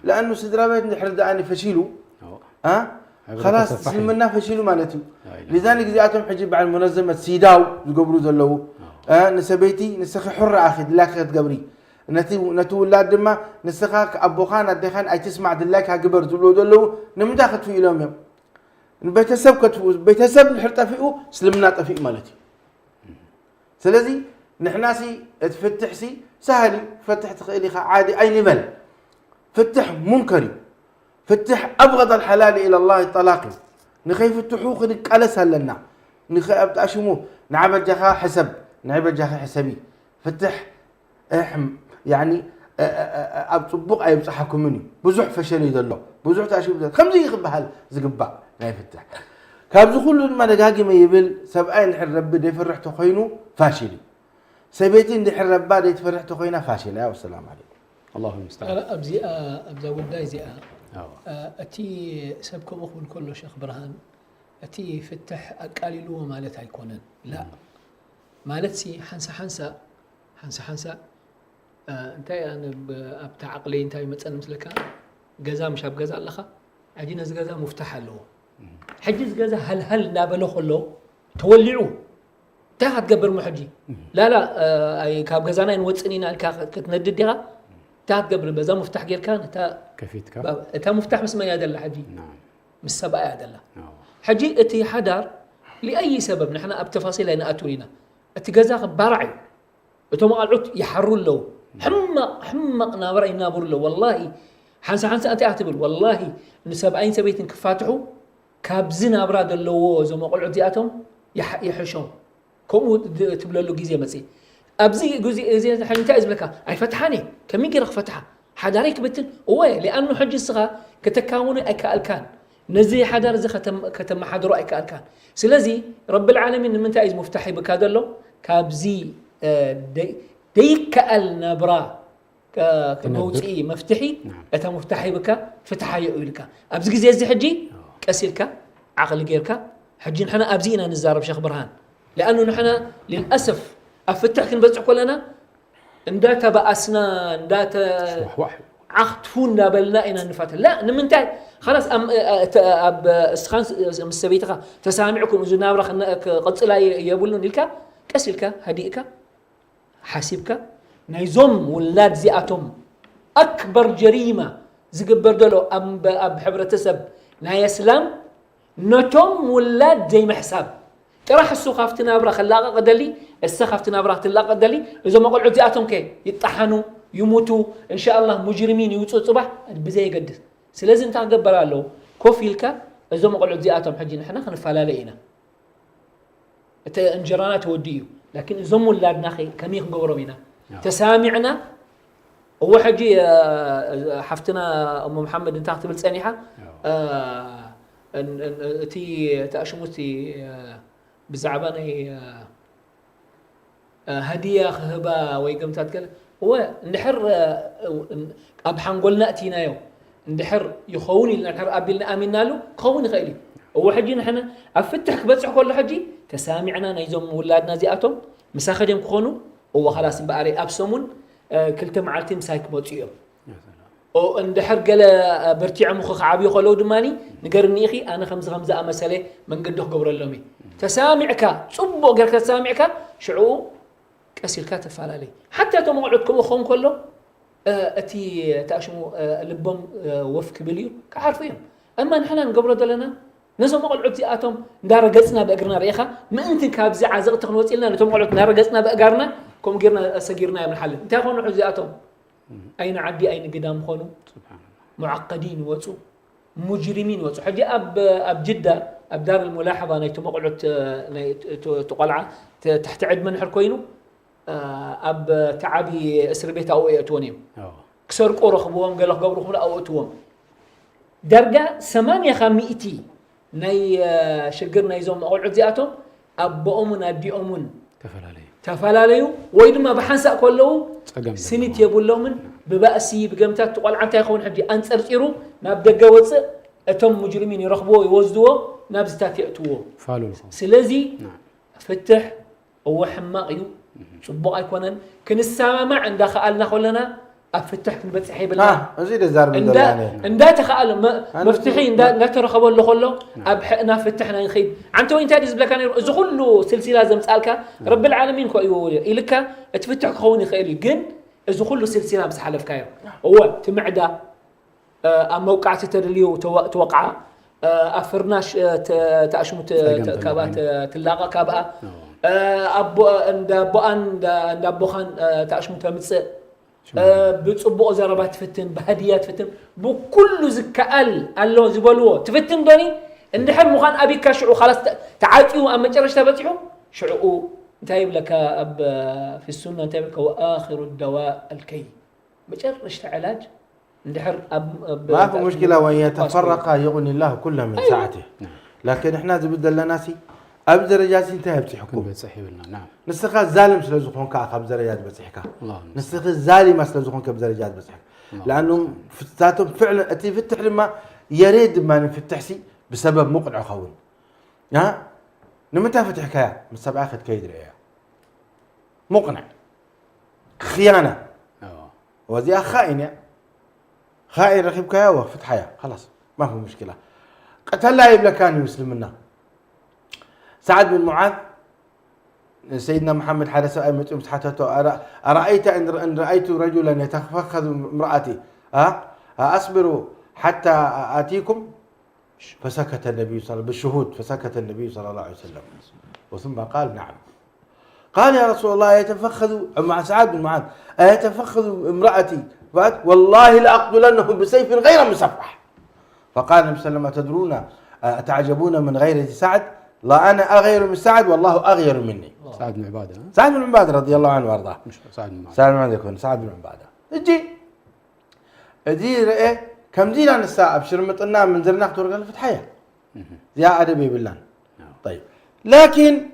لأنه سدرابيز نحرد عني فشيلو خلاص سلمنا فشيلو مالتي لذلك زياتهم حجيب على المنظمة سيداو يقبلوا ذلو نسبيتي نسخي حر أخي دلاك تقبري نتو لا دما نسخاك أبو خان الدخان أي تسمع دلاك هقبر ذلو نمداخد في إلهم يوم بيتسب كتفوز بيتسب الحرطة فيه سلمنا طفيق مالتي سلازي نحناسي تفتح سي سهلي فتح تخيلي عادي أي نبل فتح منكري فتح أبغض الحلال إلى الله طلاقي نخيف التحوق نكالسها لنا نخيف أشمو نعبد جخا حسب نعبد جخا حسبي فتح يعني أبطبق أي بصحكم مني بزح فشل يدلو بزح تأشيب ذات خمسة يخبها زقباء لا يفتح كابز كله ما دقاقي ما يبل سبعين حر ربي دي فرح تخينو فاشلي سبيتين دي حر ربي دي فرح تخينا فاشلي والسلام عليكم الله المستعان أبزا وداي زيها أتي سبكم أخبر كله شيخ برهان أتي فتح أقاليلو مالتها يكونن لا مالتسي حنسا انتي أنا أبتع عقلي انتي مثلا مثلك جزا مش بجزا لخا عجينا جزا مفتاح له حجز جزا هل نابلو خلو تولعوا تاخد قبر محجي لا أي كاب جزانا ينوتسنينا كتندد ديها تاخد قبر بزا مفتاح غير كان كفيتك تا مفتاح مسمى يا دلا حجي نعم مش سبعة يا دلا حجي اتي حدار لأي سبب نحن بتفاصيل أنا أتورينا اتجازا برعي اتوما قالعوت يحرون له حمق نابر ينابر له والله حنسا أنت أعتبر والله إن 70 سبيت كفاتحوا كابزنا أبراد اللو زي ما قالوا عدياتهم يحشون كم تبلو له جزية مسي أبزي جزية حنتا إزبلكا أي فتحاني كم يقرأ فتحة حداريك بتن وين لأنه حج الصغار كتكون أكال كان نزي حدار زي ختم حدرو أكال كان سلازي رب العالمين من تايز مفتاحي بكادلو كابزي ديك النبرة كموتي مفتحي أتا مفتاحي بك فتحي يقولك أبزي زي حجي كسيلك عقل غيرك حجي نحنا أبزينا نزارب شيخ برهان لأنه نحنا للأسف أفتح كنبزع كلنا انداتا بأسنا انداتا عقتفون نابلنا إنا نفاتح لا نمنتاي خلاص أب استخان السبيتها تسامعكم إذا نابرخ قد لا يبولون لك كسلك هديك حاسبك نايزوم ولاد زياتهم أكبر جريمة زقبر دلو أب حبرة سب ناي إسلام نتوم ولاد زي محساب ترى حسوا خافتنا برا خلاقة قدلي السخافتنا برا تلاقة قدلي إذا ما قلت زياتهم كي يطحنوا يموتوا إن شاء الله مجرمين يوصلوا صباح بزي قدس سلازم تعقبر له كوفيلك إذا ما قلت زياتهم حجي نحنا خنفعل علينا انجرانا توديه لكن زم ولادنا خي كميخ قبرمينا تسامعنا هو حجي حفتنا ام محمد انت تبل صنيحه تي تاشمتي بزعباني هديه هبه وي قمتات كله هو ندحر اب حنقولنا اتينا يوم ندحر يخوني ندحر ابيلنا امنا له خوني خيلي هو حجي نحن افتح بصح كل حجي تسامعنا نيزم ولادنا زياتهم مساخدهم كونوا هو خلاص بقاري ابسمون كلتا معلتي مسايك بوصيو او اندحر قال برتيع مخ عابي خلو دماني نقرني اخي انا خمسه امسله من قدو قبر اللومي تسامعك صبو غير تسامعك شعو كسيلك تفعلالي حتى تموعدكم اخون كله اتي تاشمو لبهم وفك بليو كعارفين اما نحن نقبر دلنا نزم مقلعت اتم دار قصنا باقرنا ريخه ما انت كابزي عزقت نوصيلنا نتم مقلعت دار قصنا باقرنا كم غيرنا سجيرنا من حل انت هون عزياتهم اين عدي اين قدام خونوا سبحان الله معقدين وصو مجرمين وصو حجي اب جده اب دار الملاحظه نيتم مقلعت تقلعه تحت عد من حركوينو اب تعبي اسر بيت او يتونيم كسر قرخبوهم قال قبرهم لا اوتهم درجه 800 ناي شجرنا يزوم مقلعت زياتهم ابؤم ناديؤمن تفلاليو ويدما بحنسا كلو سنيت يبولو من ببأسي بقمتات تقول عنتا يخون حجي انصرصيرو ناب دغه وص اتم مجرمين يرخبو يوزدو ناب زتات ياتو فالو سلازي فتح هو حماقيو صبو ايكونن كنسامع عند خالنا كلنا افتح كنبصحي بالله ازيد الزار من يعني اندا تخال مفتحين اندا ترخبو له كله ابحنا فتحنا نخيد عنتو انت دز بلا كان اذ كله سلسله زمصالك رب العالمين كو يلك تفتح كوني خيلي جن اذ كله سلسله بس حلفكايو هو تمعدا موقعت تدليو توقع افرناش تاشمت كابات تلاقى كابا ابو عند ابوخان تاشمت مص بصبو زربات فتن بهديات فتن بكل زكال الله زبلوه تفتن دوني اندحر مخان ابيك شعو خلاص تعاطيو ام مجرش تبطيحو شعو انتايب لك اب في السنه انتايب لك واخر الدواء الكي مجرش علاج اندحر ما في مشكله وان يتفرق يغني الله كله من ساعته لكن احنا زبد لنا ناسي اب درجات انتهى بتحكم بتصحيبنا نعم نستخدم ظالم سلازخون كعقب درجات بصحكا نستخدم ظالم سلازخون كبدرجات بصحك لانه فتاتهم فعلا اتي فتح لما يريد ما نفتحسي بسبب مقنع خون ها نمتى فتح حكايه من سبع اخذ كيد رئيه مقنع خيانه وزي خائن خائن رخيب كايا وفتح حياه خلاص ما في مشكله قتل لا يبلا كان مسلمنا سعد بن معاذ سيدنا محمد حدث أئمة مسحته أرأيت إن رأيت رجلا يتفخذ امرأتي أصبر حتى آتيكم فسكت النبي صلى الله عليه وسلم بالشهود فسكت النبي صلى الله عليه وسلم وثم قال نعم قال يا رسول الله يتفخذ مع سعد بن معاذ أيتفخذ امرأتي والله لأقتلنه بسيف غير مسفح فقال النبي صلى الله عليه وسلم أتدرون أتعجبون من غيرة سعد لا أنا أغير من سعد والله أغير مني سعد بن عبادة سعد بن عبادة رضي الله عنه وارضاه سعد بن عبادة يكون سعد بن عبادة اجي رأي كم زينا نساء ابشر مطنا من زرنا تورغل فتحيا يا ادبي بالله طيب لكن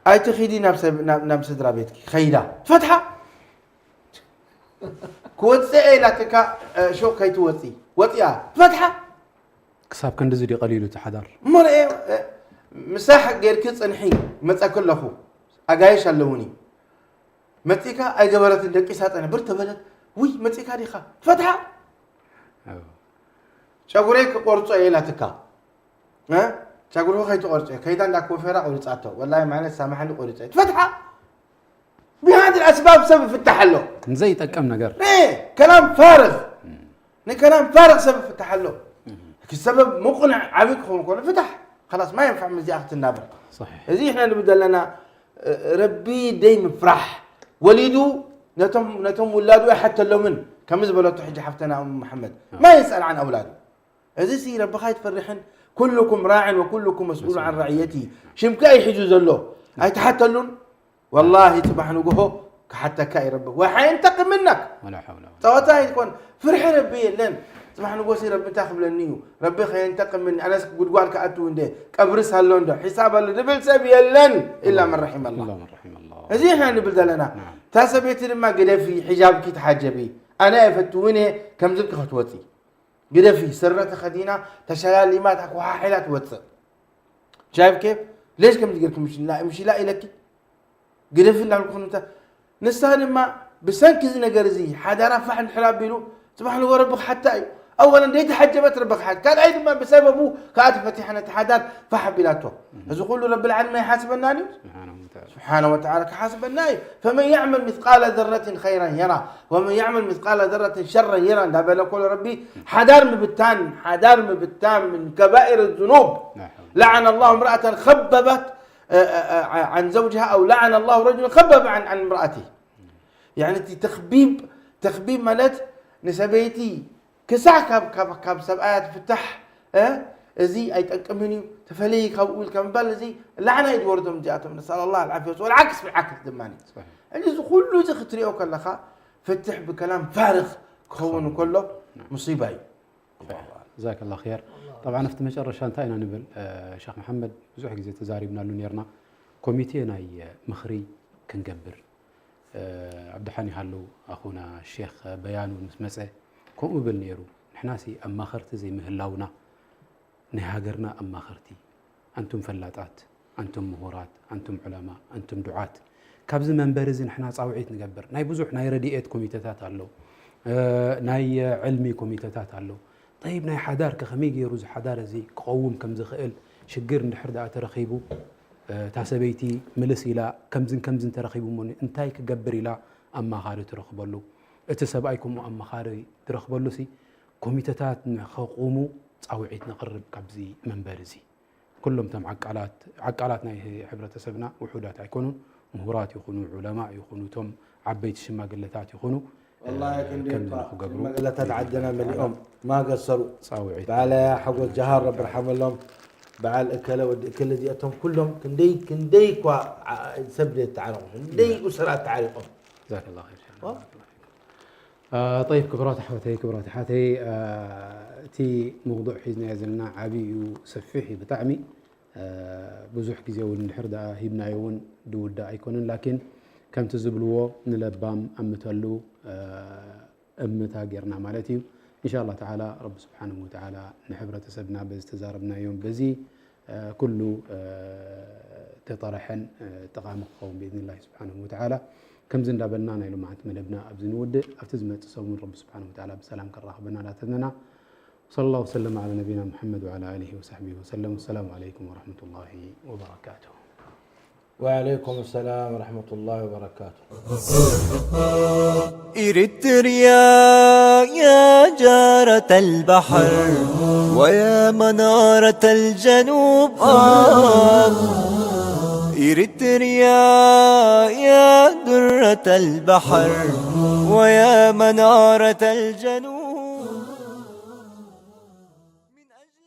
اي تخيدي نفس درا بيتك خيدا فتحه كوتسي لاتك شو كيتو وطيا فتحه كساب كان دزدي قليل تحضر مر مساحه غير كصنحي مصا كلخو اغايش اللوني متيكا اي جبرت دقي ساطن برت بلت وي متيكا ديخا فتحه شغوريك قرصو يلاتكا ها شغورو خيتو قرصو كيدا عندك وفرا قرصاتو والله ما سامحني قرصات فتحه بهذه الاسباب سبب فتح له زي تقم نجر ايه كلام فارغ كلام فارغ سبب فتح له السبب مقنع عبيك كون فتح خلاص ما ينفع مزياحة النابر صحيح هذه احنا اللي بدل لنا ربي دايم فرح وليدو نتم ولاده حتى لو من كم زبلوا تحج حفتنا ام محمد ما يسأل عن اولاده هذه سيرة بخايت فرحن كلكم راع وكلكم مسؤول عن رعيته شمكاي حجوز له أي تحتلون والله تبح نجوه حتى كاي ربك وحينتقم منك ولا حول ولا قوة. توتاي يكون فرح ربي لن تبح نجوسي ربي تاخذ للنيو ربي خينتقم من أنا قد كأتو عنده قبرس هاللون ده حساب اللي دبل سبي لن إلا من رحم الله إلا من رحم الله. هذه إحنا نبدأ لنا نعم. تاسبيت لما قد في حجابك تحجبي أنا فتوني كم زلك خطوتي قد في سرة خدينا تشلال لي ما تحكوا حيلات وتصل شايف كيف ليش كم تقولك مش لا إلك قد في الله كنت نستخدم ما بسنكز نجرزي حدا رفع الحلاب بيلو سبحان الله ربك حتى اولا ديت حجبت ربك حد كان ايضا ما بسببه كاتب فتحنا تحدار فحبلاته يقول له رب العالمين يحاسب النايم سبحانه وتعالى كحاسب النايم فمن يعمل مثقال ذرة خيرا يرى ومن يعمل مثقال ذرة شرا يرى ده بقول ربي حدار مبتان من كبائر الذنوب لعن الله امرأة خببت عن زوجها او لعن الله رجلا خبب عن امرأته يعني تخبيب مالت نسبيتي كسع كاب سبعات فتح زي اي تقمني تفلي كقول كم بل زي لعنه يدوردهم جاتهم نسال الله العافيه والعكس بالعكس دماني صحيح اللي كله زي ختريو كلخا فتح بكلام فارغ كون كله مصيبه جزاك الله خير طبعا افت مجرشان تاينا نبل شيخ محمد بزح غزي تزاريبنا له نيرنا كوميتي ناي مخري كنقبر عبد الحاني هالو اخونا الشيخ بيانو مسمسه كم بالنيرو نحناسي اما خرت زي مهلاونا نهاجرنا اما خرتي انتم فلاطات انتم مهورات انتم علماء انتم دعاة كابز منبرزين نحنا صاوعيت نقبر ناي بزح ناي رديئت كوميتاتات አለው ناي علمي كوميتاتات አለው طيب ناي حدار كخمي يروز حدار زي قوم كم زخيل شجر ندحر دا ترخيبو تاسبيتي ملس الى كمزن ترخيبو مون انتاي كقبر الى اما خاري ترخبلو اتسبايكم اما خاري ترخبلو سي كوميتاتات نخقومو صاوعيت نقرب كبزي منبرزي كلهم تم عقالاتنا هي حبرتسبنا وحودات يكونوا مهورات يكونوا علماء يكونوا تم عبيت شماغلتات يكونوا والله كن مقلتات عدنا من اليوم ما قصروا صاوعيت على حق الجهار رب يرحم لهم بعال اكله والاكل ديتهم كلهم كندي كوا سبلت تعرفون كندي اسرات تعرفون جزاك الله خير طيب كبرات حوتي تي موضوع حزنا يزلنا عبي وسفيحي بطعمي بزح كزي ونحر دا هبنا يون دود دا يكونن لكن كم تزبلوه نلبام أمتولو أمتا غيرنا مالتي إن شاء الله تعالى رب سبحانه وتعالى نحبر تسبنا بزتزاربنا يوم بزي كله تطرحن تقام قوم بإذن الله سبحانه وتعالى كم زند بنا نيلو معت ملبنا أبزن ود أفتزمت تصوم رب سبحانه وتعالى بسلام كراخ بنا لا تدنا صلى الله وسلم على نبينا محمد وعلى آله وصحبه وسلم والسلام عليكم ورحمة الله وبركاته وعليكم السلام ورحمة الله وبركاته إريتريا يا جارة البحر ويا منارة الجنوب إريتريا يا درة البحر ويا منارة الجنوب من أجل